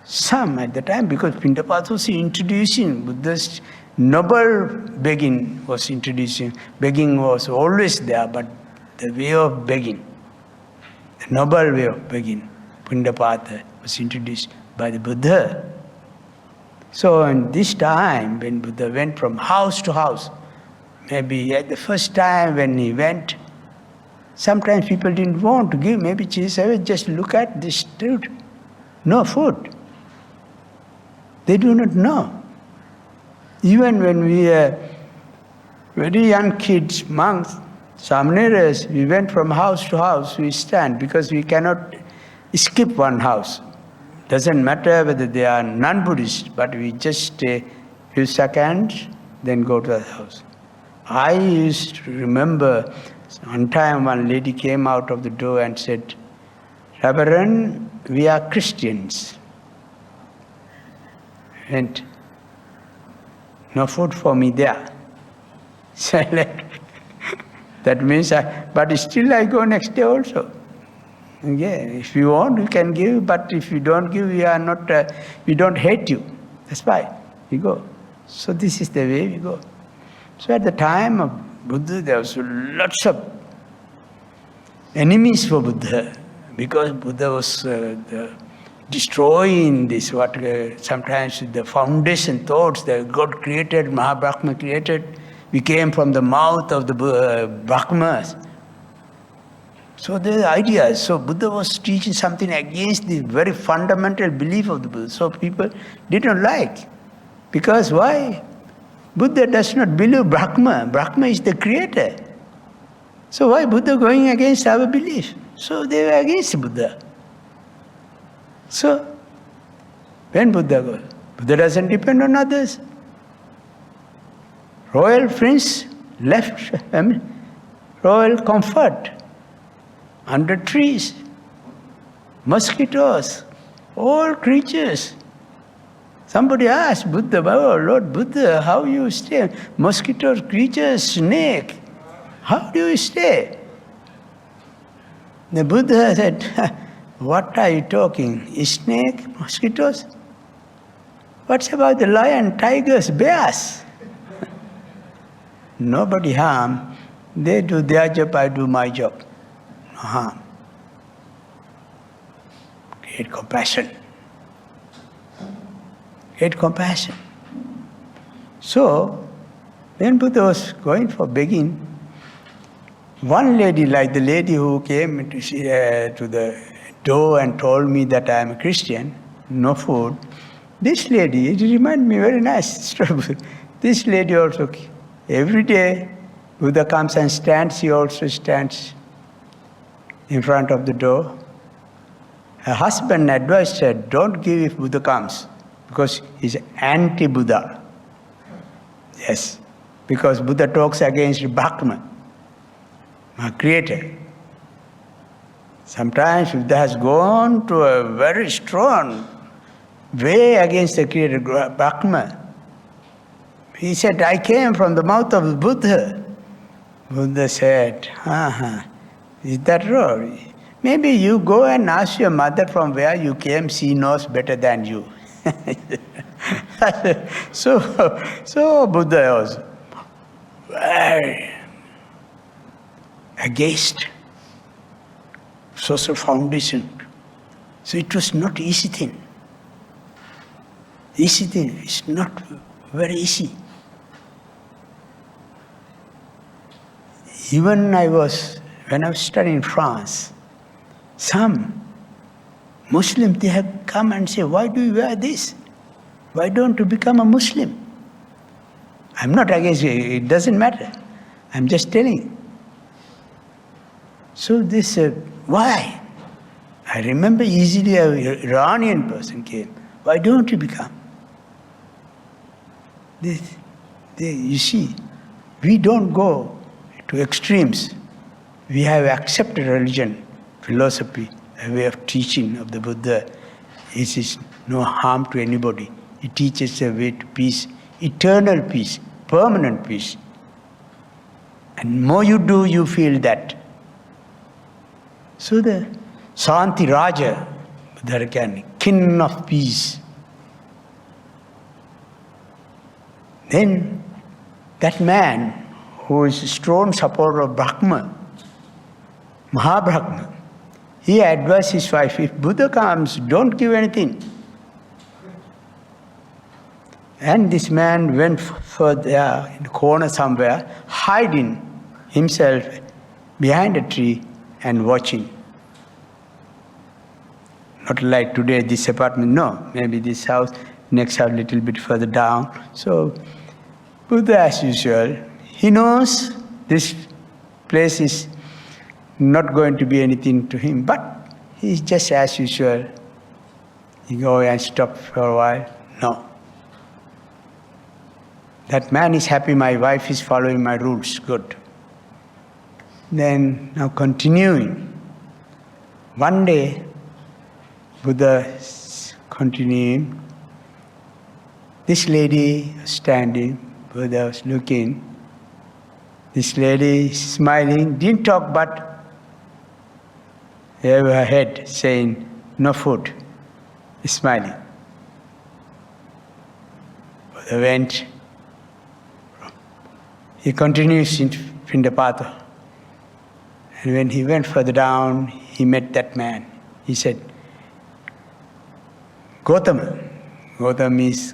Some at the time, because Pindapata was introducing, Buddha's noble begging was introducing. Begging was always there, but the way of begging, the noble way of begging, Pindapata, was introduced by the Buddha. So in this time, when Buddha went from house to house, maybe at the first time when he went, sometimes people didn't want to give, maybe Jesus just look at this street, no food. They do not know. Even when we were very young kids, monks, Samaneras, we went from house to house, we stand, because we cannot skip one house. Doesn't matter whether they are non-Buddhist, but we just stay few seconds, then go to the house. I used to remember one time one lady came out of the door and said, Reverend, we are Christians. And no food for me there. So that means but still I go next day also. Yeah, if you want, you can give, but if you don't give, we don't hate you. That's why we go. So this is the way we go. So at the time of Buddha, there was lots of enemies for Buddha, because Buddha was destroying this, sometimes the foundation thoughts that God created, Mahabrahma created, we came from the mouth of the Brahmas. So the ideas, so Buddha was teaching something against the very fundamental belief of the Buddha. So people didn't like. Because why? Buddha does not believe Brahma. Brahma is the creator. So why Buddha going against our belief? So they were against Buddha. So when Buddha goes, Buddha doesn't depend on others. Royal prince left royal comfort under trees, mosquitoes, all creatures. Somebody asked Buddha, "Oh, Lord Buddha, how you stay? Mosquitoes, creatures, snake, how do you stay?" The Buddha said, "What are you talking? Snake, mosquitoes? What's about the lion, tigers, bears? Nobody harm. They do their job, I do my job. No harm." Great compassion. Great compassion. So, when Buddha was going for begging, one lady, like the lady who came to the door and told me that I am a Christian, no food, this lady, it reminded me very nice story. This lady also, every day Buddha comes and stands, she also stands in front of the door. Her husband advised her, don't give if Buddha comes, because he's anti-Buddha. Yes, because Buddha talks against Brahma, my creator. Sometimes Buddha has gone to a very strong way against the creator, Brahma. He said, I came from the mouth of Buddha. Buddha said, is that wrong? Maybe you go and ask your mother from where you came, she knows better than you. So Buddha was very against social foundation. So it was not easy thing. Easy thing, it's not very easy. Even when I was studying in France, some Muslims, they have come and say, why do you wear this? Why don't you become a Muslim? I'm not against it, it doesn't matter. I'm just telling. So they said, why? I remember easily an Iranian person came. Why don't you become? You see, we don't go to extremes. We have accepted religion, philosophy, a way of teaching of the Buddha. It is no harm to anybody. It teaches a way to peace, eternal peace, permanent peace. And more you do, you feel that. So the Santi Raja, king of peace. Then that man who is a strong supporter of Brahma, Mahabrahma, he advised his wife, if Buddha comes, don't give anything. And this man went further in the corner somewhere, hiding himself behind a tree and watching. Not like today, this apartment, no, maybe this house, next house a little bit further down. So Buddha, as usual, he knows this place is not going to be anything to him, but he's just as usual. He go and stop for a while. No. That man is happy, my wife is following my rules, good. Then, now continuing. One day, Buddha is continuing. This lady was standing, Buddha was looking. This lady smiling, didn't talk, but gave her head saying, no food, smiling. Buddha went. he continues in Pindapata. And when he went further down, he met that man. He said, Gautama, Gautama is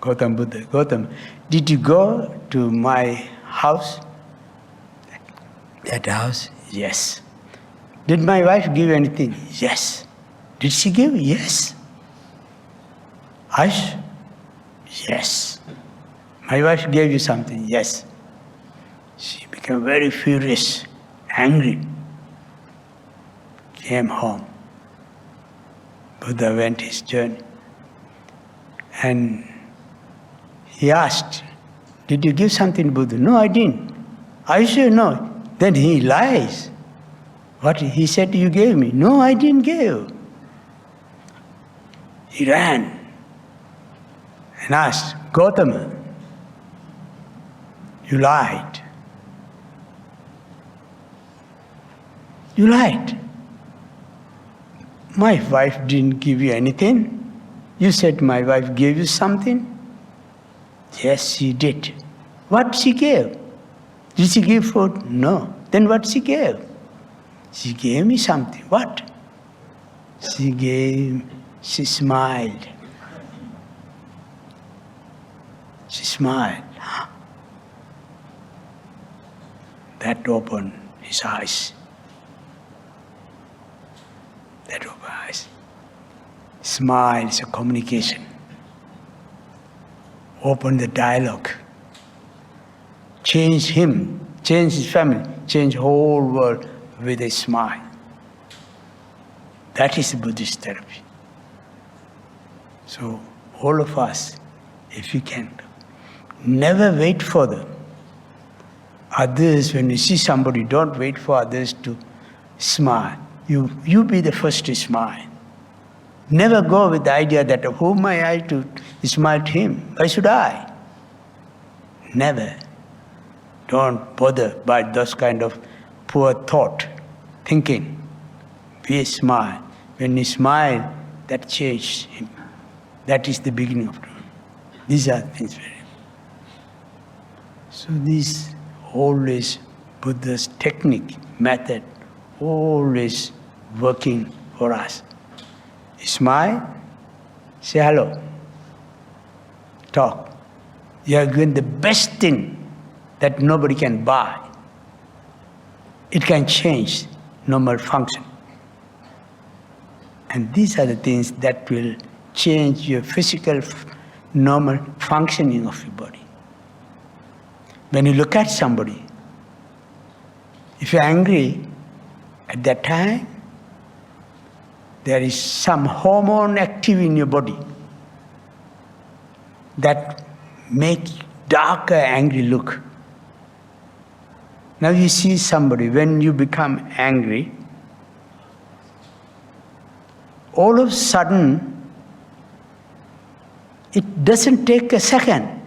Gautam Buddha. Gautama, did you go to my house? That house? Yes. Did my wife give you anything? Yes. Did she give? Yes. Aish? Yes. My wife gave you something? Yes. She became very furious, angry. Came home. Buddha went his journey. And he asked, did you give something to Buddha? No, I didn't. Are you sure? No. Then he lies. What? He said, you gave me. No, I didn't give. He ran and asked, Gautama, you lied. You lied. My wife didn't give you anything. You said my wife gave you something. Yes, she did. What she gave? Did she give food? No. Then what she gave? She gave me something. What? She smiled. She smiled. That opened his eyes. That opened eyes. Smile is a communication. Open the dialogue. Change him, change his family, change whole world with a smile. That is Buddhist therapy. So all of us, if you can, never wait for them. Others, when you see somebody, don't wait for others to smile. You be the first to smile. Never go with the idea that who am I to smile to him? Why should I? Never. Don't bother by those kind of poor thought, thinking. Be a smile. When you smile, that changes him. That is the beginning of it. These are things very important. So this always Buddha's technique, method, always working for us. Smile, say hello, talk. You are given the best thing that nobody can buy. It can change normal function. And these are the things that will change your physical normal functioning of your body. When you look at somebody, if you're angry, at that time, there is some hormone active in your body that make darker, angry look. Now you see somebody, when you become angry, all of a sudden, it doesn't take a second.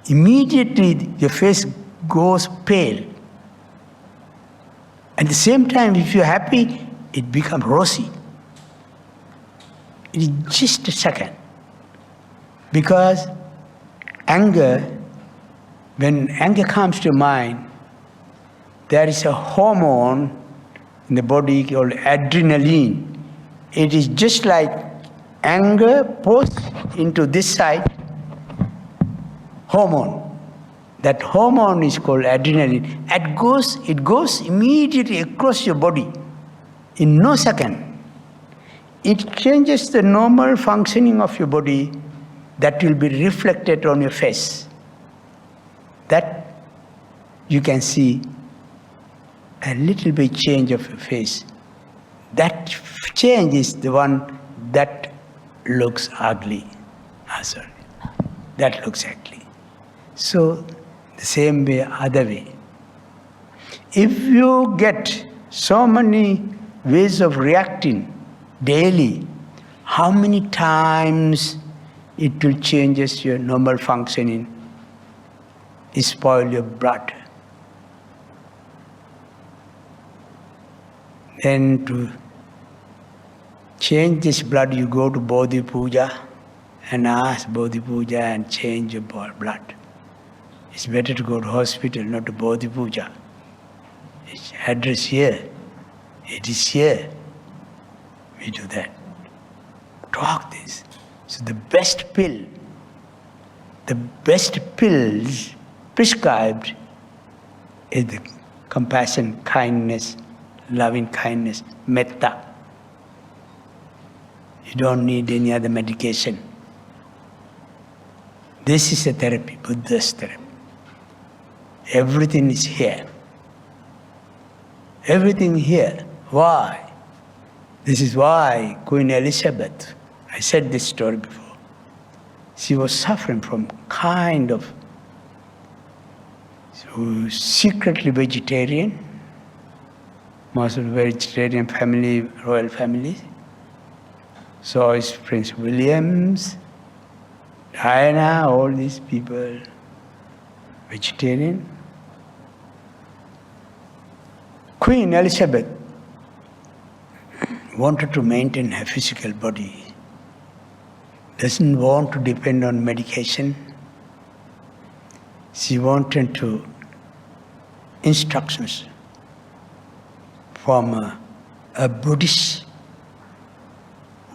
Immediately your face goes pale. At the same time, if you're happy, it becomes rosy. It is just a second. Because anger, when anger comes to mind, there is a hormone in the body called adrenaline. It is just like anger posts into this side, hormone. That hormone is called adrenaline. It goes immediately across your body in no second. It changes the normal functioning of your body that will be reflected on your face. That you can see a little bit change of your face. That change is the one that looks ugly. Sorry. That looks ugly. So, the same way, other way. If you get so many ways of reacting daily, how many times it will change your normal functioning, spoil your blood. Then to change this blood, you go to Bodhi Puja and ask Bodhi Puja and change your blood. It's better to go to hospital, not to Bodhi Puja. It's address here. It is here. We do that. Talk this. So the best pills prescribed is the compassion, kindness, loving kindness, metta. You don't need any other medication. This is a therapy, Buddhist therapy. Everything is here. Everything here. Why? This is why Queen Elizabeth, I said this story before, she was suffering from kind of secretly vegetarian, most of the vegetarian family, royal families. So is Prince William's, Diana, all these people, vegetarian. Queen Elizabeth wanted to maintain her physical body, doesn't want to depend on medication. She wanted to instructions from a Buddhist,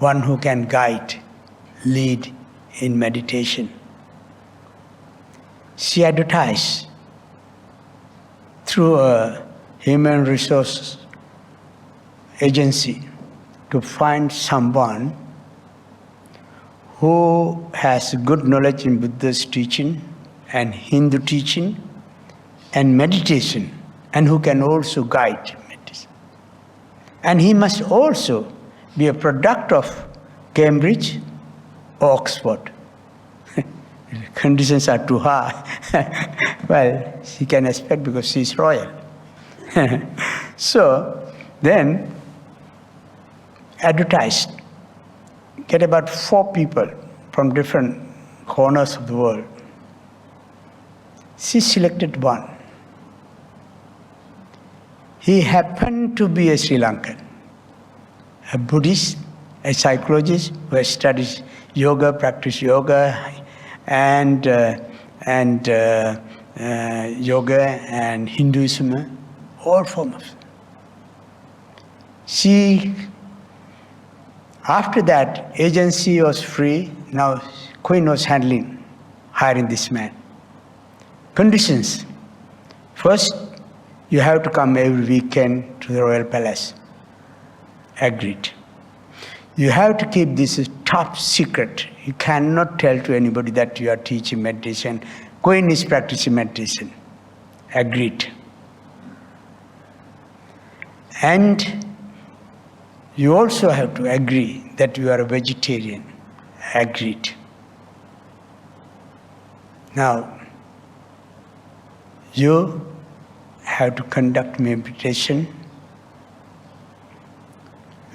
one who can guide, lead in meditation. She advertised through a human resources agency to find someone who has good knowledge in Buddhist teaching and Hindu teaching and meditation, and who can also guide meditation. And he must also be a product of Cambridge or Oxford. The conditions are too high. Well, she can expect because she is royal. So then advertised, get about 4 people from different corners of the world. She selected one. He happened to be a Sri Lankan, a Buddhist, a psychologist who has studied yoga, practiced yoga, and yoga and Hinduism, all forms. After that, agency was free. Now, Queen was hiring this man. Conditions. First, you have to come every weekend to the royal palace. Agreed. You have to keep this top secret. You cannot tell to anybody that you are teaching meditation. Queen is practicing meditation. Agreed. And you also have to agree that you are a vegetarian. Agreed. Now, you have to conduct meditation.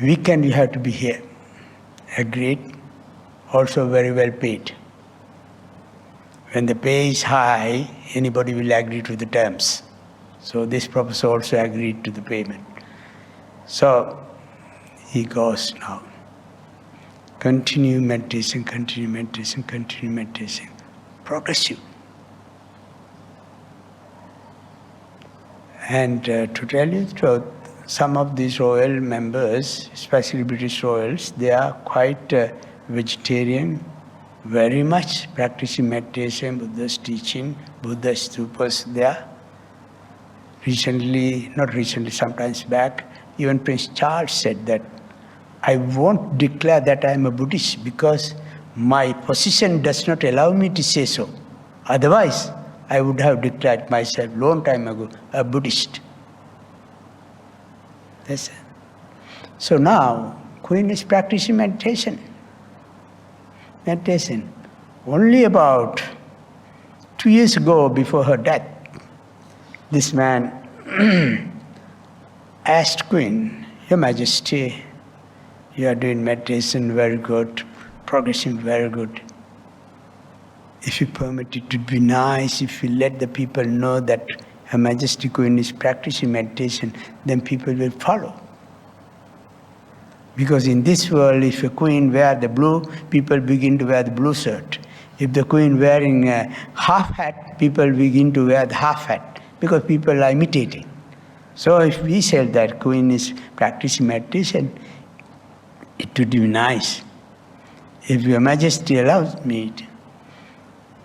Weekend you have to be here. Agreed. Also very well paid. When the pay is high, anybody will agree to the terms. So this professor also agreed to the payment. So he goes now. Continue meditation, continue meditation, continue meditation. Progressive. And to tell you the truth, some of these royal members, especially British royals, they are quite vegetarian, very much practicing meditation, Buddhist teaching, Buddhist stupas there. Not recently, sometimes back, even Prince Charles said that I won't declare that I am a Buddhist because my position does not allow me to say so. Otherwise, I would have declared myself long time ago a Buddhist. That's it. So now, Queen is practicing meditation. Meditation. Only about 2 years ago, before her death, this man asked Queen, Your Majesty, you are doing meditation very good, progressing very good. If you permit it to be nice, if you let the people know that Her Majesty Queen is practicing meditation, then people will follow. Because in this world, if a queen wears the blue, people begin to wear the blue shirt. If the queen wearing a half hat, people begin to wear the half hat because people are imitating. So if we said that queen is practicing meditation, it would be nice. If Your Majesty allows me,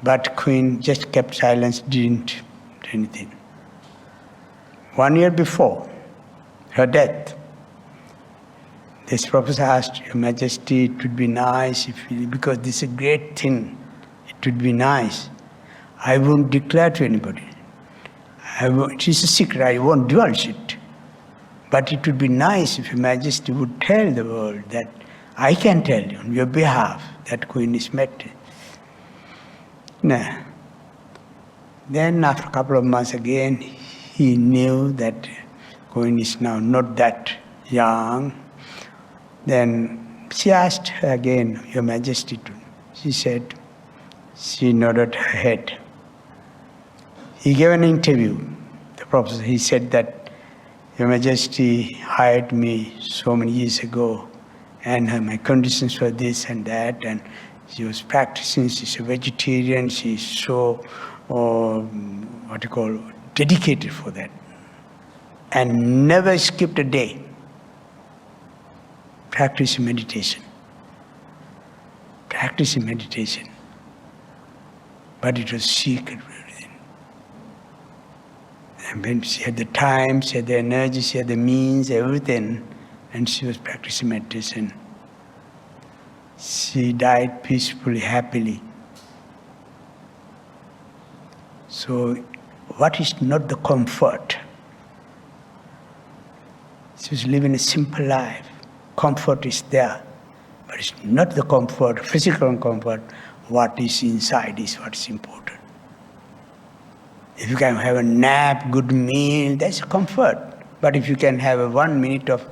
but queen just kept silence, didn't do anything. 1 year before her death, this professor asked, Your Majesty, it would be nice if you, because this is a great thing, it would be nice. I won't declare to anybody. It is a secret, I won't divulge it. But it would be nice if Your Majesty would tell the world that I can tell you on your behalf that Queen is met. No. Then after a couple of months again, he knew that Queen is now not that young. Then she asked her again, Your Majesty, she said, she nodded her head. He gave an interview, the professor. He said that Your Majesty hired me so many years ago, and my conditions were this and that, and she was practicing, she's a vegetarian, she's so, dedicated for that, and never skipped a day practicing meditation. Practicing meditation. But it was secret. And when she had the time, she had the energy, she had the means, everything, and she was practicing meditation. She died peacefully, happily. So, what is not the comfort? She was living a simple life. Comfort is there, but it's not the comfort, physical comfort. What is inside is what's important. If you can have a nap, good meal, that's a comfort. But if you can have a 1 minute of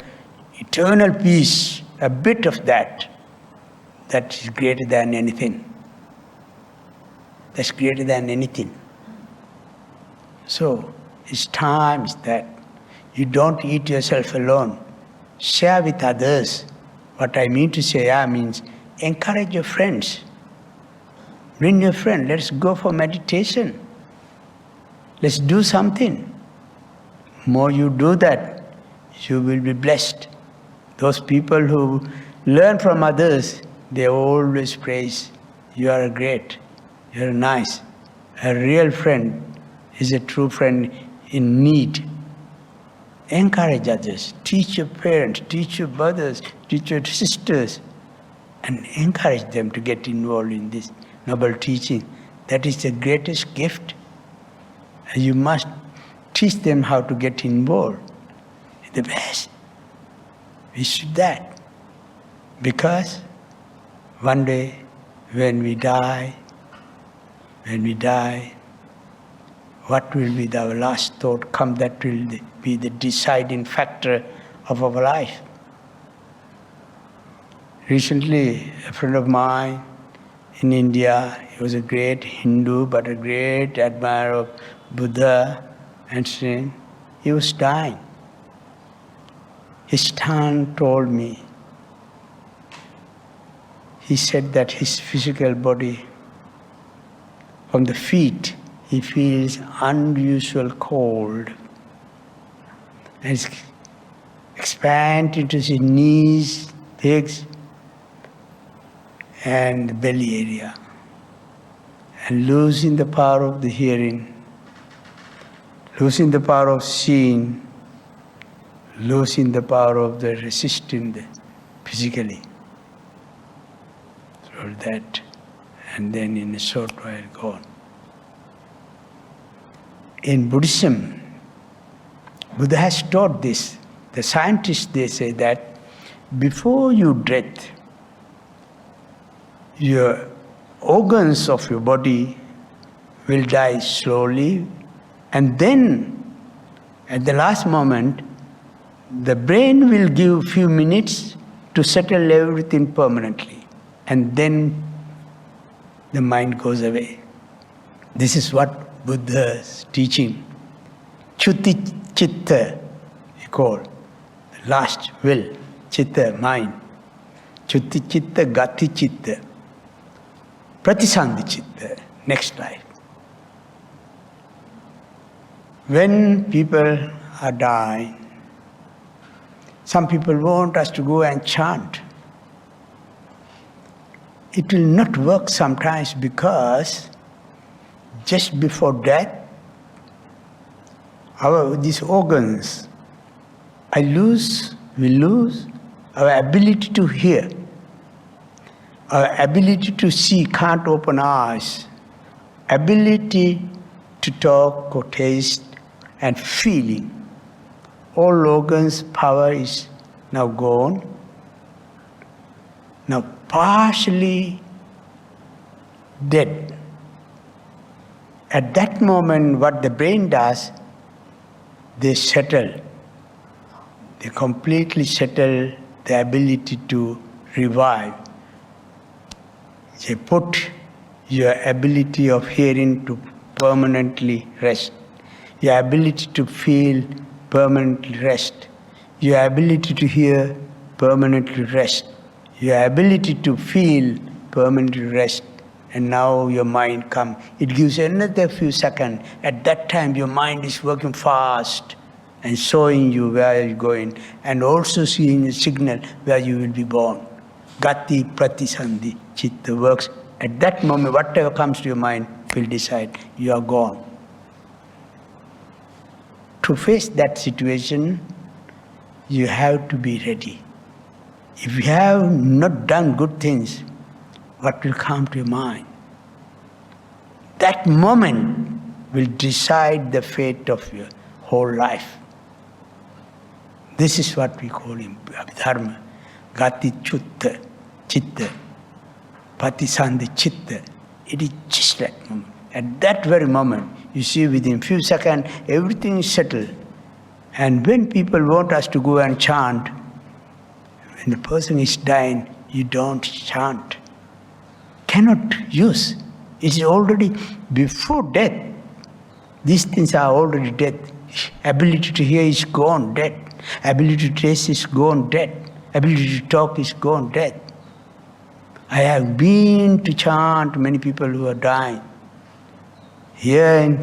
eternal peace, a bit of that, that is greater than anything. That's greater than anything. So, it's time that you don't eat yourself alone. Share with others. What I mean to say means encourage your friends. Bring your friend, let's go for meditation. Let's do something. More you do that, you will be blessed. Those people who learn from others, they always praise, you are great, you are nice. A real friend is a true friend in need. Encourage others, teach your parents, teach your brothers, teach your sisters, and encourage them to get involved in this noble teaching. That is the greatest gift. And you must teach them how to get involved. The best. We should that. Because one day when we die, what will be our last thought come that will be the deciding factor of our life. Recently, a friend of mine in India, he was a great Hindu, but a great admirer of Buddha and Sri. He was dying. His tongue told me, he said that his physical body, from the feet, he feels unusual cold. And it's expand into his knees, legs, and the belly area. And losing the power of the hearing, losing the power of seeing, losing the power of the resisting physically. So that, and then in a short while gone. In Buddhism, Buddha has taught this. The scientists, they say that before your death, your organs of your body will die slowly, and then at the last moment, the brain will give few minutes to settle everything permanently, and then the mind goes away. This is what Buddha's teaching, Chuti Chitta, he called, the last will, Chitta, mind. Chuti Chitta, Gati Chitta. pratisandhi chitta, next life. When people are dying, some people want us to go and chant. It will not work sometimes because just before death, these organs, we lose our ability to hear, our ability to see, can't open eyes, ability to talk or taste and feeling. All organs' power is now gone. Now partially dead. At that moment, what the brain does, they settle. They completely settle the ability to revive. They put your ability of hearing to permanently rest. Your ability to feel permanently rest. Your ability to hear permanently rest. Your ability to feel permanently rest. And now your mind comes. It gives another few seconds. At that time your mind is working fast and showing you where you're going and also seeing a signal where you will be born. Gati pratisandhi chitta works. At that moment, whatever comes to your mind will decide you are gone. To face that situation, you have to be ready. If you have not done good things, what will come to your mind? That moment will decide the fate of your whole life. This is what we call in Abhidharma, Gati Chutta, Chitta, Patisandhi Chitta. It is just that moment. At that very moment, you see within few seconds, everything is settled. And when people want us to go and chant, when the person is dying, you don't chant. Cannot use. It is already before death. These things are already dead. Ability to hear is gone, dead. Ability to taste is gone, dead. Ability to talk is gone, dead. I have been to chant many people who are dying. Here,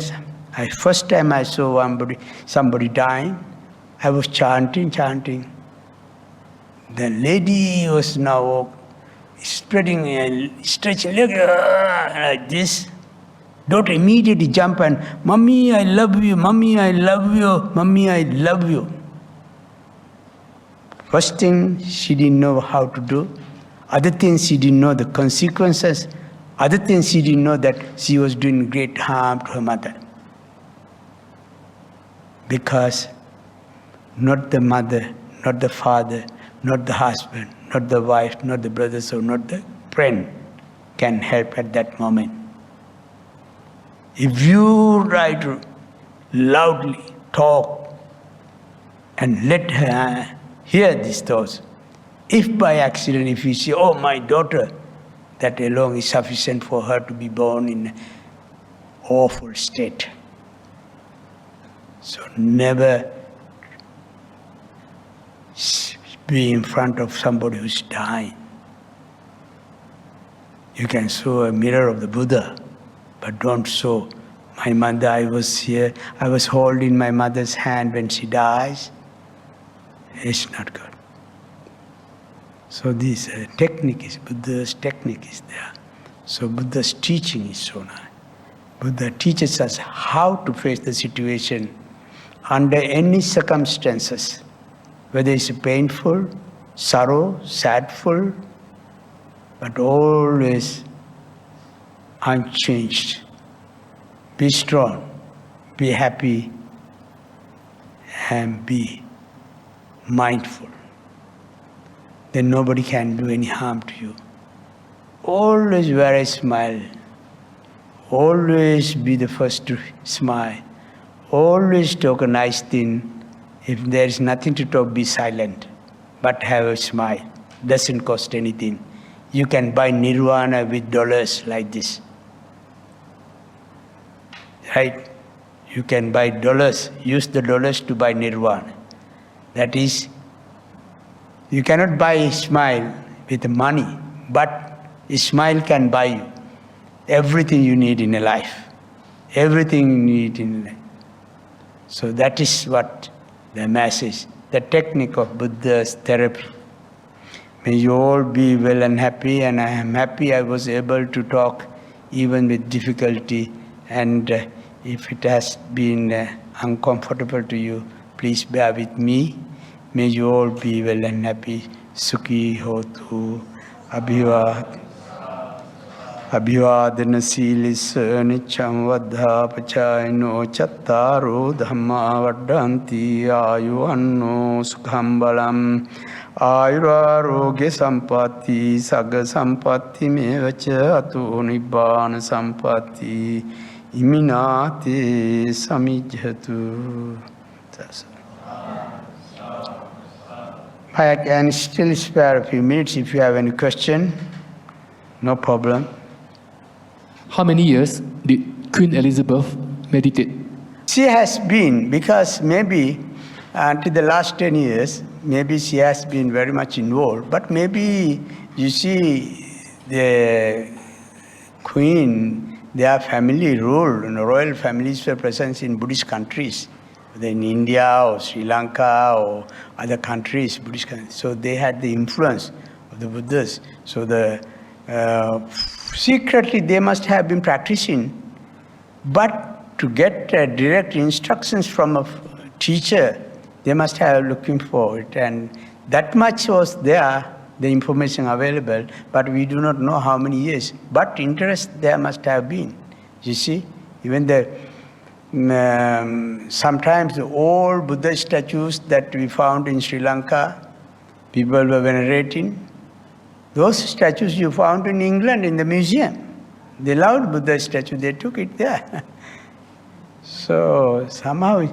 first time I saw somebody dying, I was chanting. The lady was now stretching leg like this. Daughter immediately jump and, "Mummy, I love you, Mummy, I love you, Mummy, I love you." First thing, she didn't know how to do. Other things, she didn't know the consequences. Other things, she didn't know that she was doing great harm to her mother. Because not the mother, not the father, not the husband, not the wife, not the brothers, or not the friend can help at that moment. If you try to loudly talk and let her hear these thoughts, if by accident, if you say, "Oh, my daughter," that alone is sufficient for her to be born in an awful state. So never be in front of somebody who's dying. You can show a mirror of the Buddha, but don't show, "My mother, I was here, I was holding my mother's hand when she dies." It's not good. So this technique is, Buddha's technique is there. So Buddha's teaching is so nice. Buddha teaches us how to face the situation under any circumstances, whether it's painful, sorrow, sadful, but always unchanged. Be strong, be happy, and be mindful. Then nobody can do any harm to you. Always wear a smile. Always be the first to smile. Always talk a nice thing. If there is nothing to talk, be silent. But have a smile. Doesn't cost anything. You can buy nirvana with dollars like this. Right? You can buy dollars. Use the dollars to buy nirvana. That is, you cannot buy a smile with money, but a smile can buy you. everything you need in a life. Everything you need in life. So that is what the message, the technique of Buddha's therapy. May you all be well and happy, and I am happy I was able to talk even with difficulty, and if it has been uncomfortable to you, please bear with me. May you all be well and happy. Sukhi hotu abhivad. Abhivadana silisa nicham vadha pachayano chattaro dhamma vaddanti ayuvanno sukham balam ayurarogya sampatti sagga sampatti mevacha ato nibbana sampatti iminate samijhatu. I can still spare a few minutes if you have any question. No problem. How many years did Queen Elizabeth meditate? She has been, because maybe until the last 10 years, maybe she has been very much involved. But maybe, you see, the Queen, their family ruled, royal families were present in Buddhist countries, whether in India or Sri Lanka or other countries, Buddhist countries. So they had the influence of the Buddhists. So the secretly they must have been practicing, but to get direct instructions from a teacher, they must have looking for it, and that much was there, the information available, but we do not know how many years. But interest there must have been. You see, even the sometimes the old Buddha statues that we found in Sri Lanka, people were venerating. Those statues you found in England in the museum. They loved Buddha statue, they took it there. So somehow,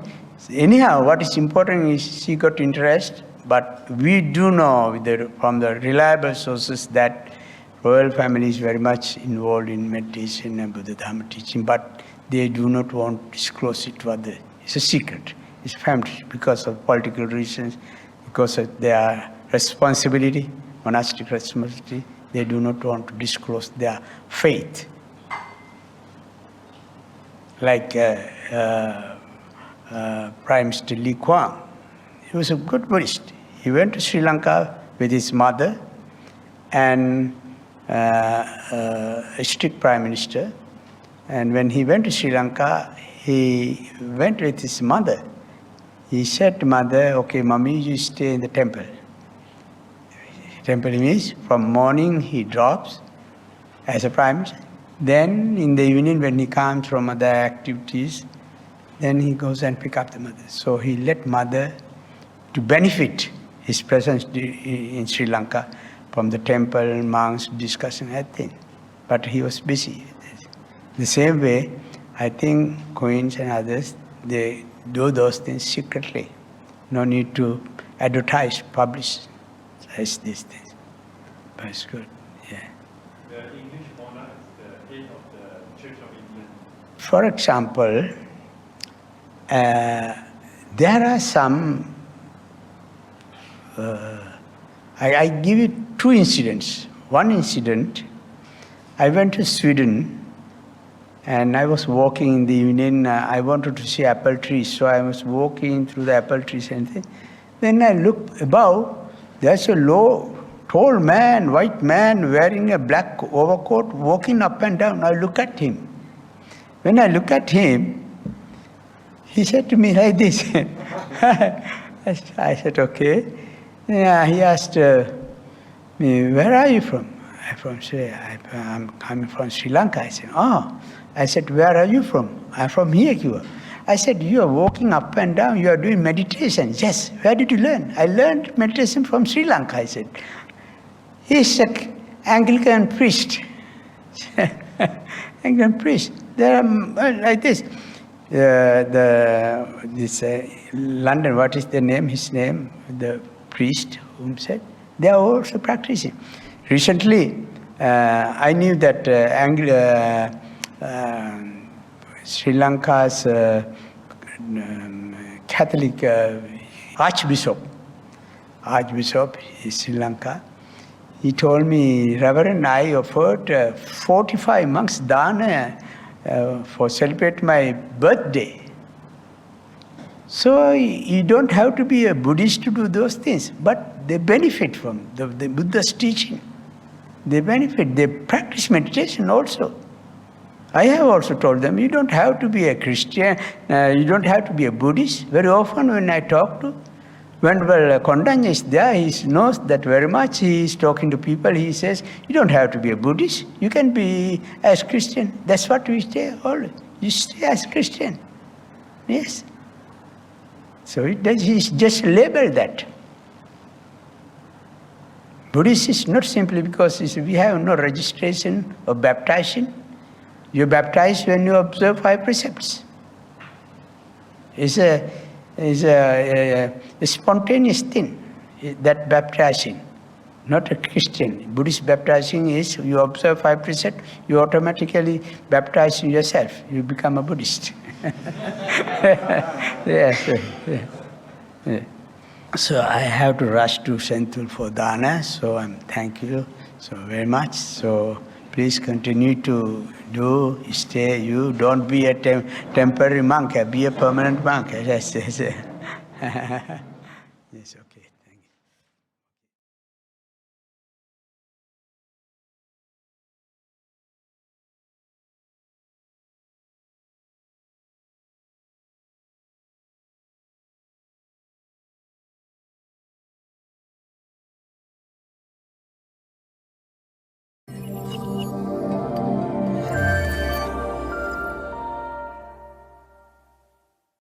anyhow, what is important is she got interest, but we do know from the reliable sources that royal family is very much involved in meditation and Buddha Dhamma teaching, but they do not want to disclose it to others. It's a secret. It's family because of political reasons, because of their responsibility. Monastic responsibility, they do not want to disclose their faith. Like Prime Minister Lee Kuan, he was a good Buddhist. He went to Sri Lanka with his mother and a strict Prime Minister. And when he went to Sri Lanka, he went with his mother. He said to mother, okay, mommy, you stay in the temple. Temple means from morning he drops as a prime minister. Then in the evening when he comes from other activities, then he goes and pick up the mother. So he let mother to benefit his presence in Sri Lanka from the temple, monks, discussion, everything. But he was busy. The same way, I think Queens and others, they do those things secretly. No need to advertise, publish. As these things. But it's good, yeah. The English monarch is the head of the Church of England. For example, there are some, I give you two incidents. One incident, I went to Sweden and I was walking in the evening. I wanted to see apple trees, so I was walking through the apple trees and things. Then I looked above. There's a tall man, white man, wearing a black overcoat, walking up and down. I look at him. When I look at him, he said to me like this. I said, okay. Yeah, he asked me, where are you from? I'm coming from Sri Lanka. I said, oh. I said, where are you from? I'm from here. I said, you are walking up and down, you are doing meditation. Yes, where did you learn? I learned meditation from Sri Lanka, I said. He's an Anglican priest. Anglican priest. There are like this. London, what is the name? His name, the priest whom said, they are also practicing. Recently, I knew that Sri Lanka's Catholic Archbishop in Sri Lanka, he told me, Reverend, I offered 45 monks dana for celebrate my birthday. So you don't have to be a Buddhist to do those things, but they benefit from the Buddha's teaching. They benefit, they practice meditation also. I have also told them, you don't have to be a Christian, you don't have to be a Buddhist. Very often when I talk to, when Kondanya is there, he knows that very much, he is talking to people, he says, you don't have to be a Buddhist, you can be as Christian. That's what we say always, you stay as Christian. Yes. So he's just labeled that. Buddhist is not simply because we have no registration or baptization. You baptize when you observe 5 precepts. It's a spontaneous thing, that baptizing, not a Christian. Buddhist baptizing is you observe 5 precepts, you automatically baptize yourself. You become a Buddhist. Yes. Yeah. So I have to rush to Senthil for dana, so thank you so very much. So please continue to stay. You don't be a temporary monk, be a permanent monk. Yes. Yes.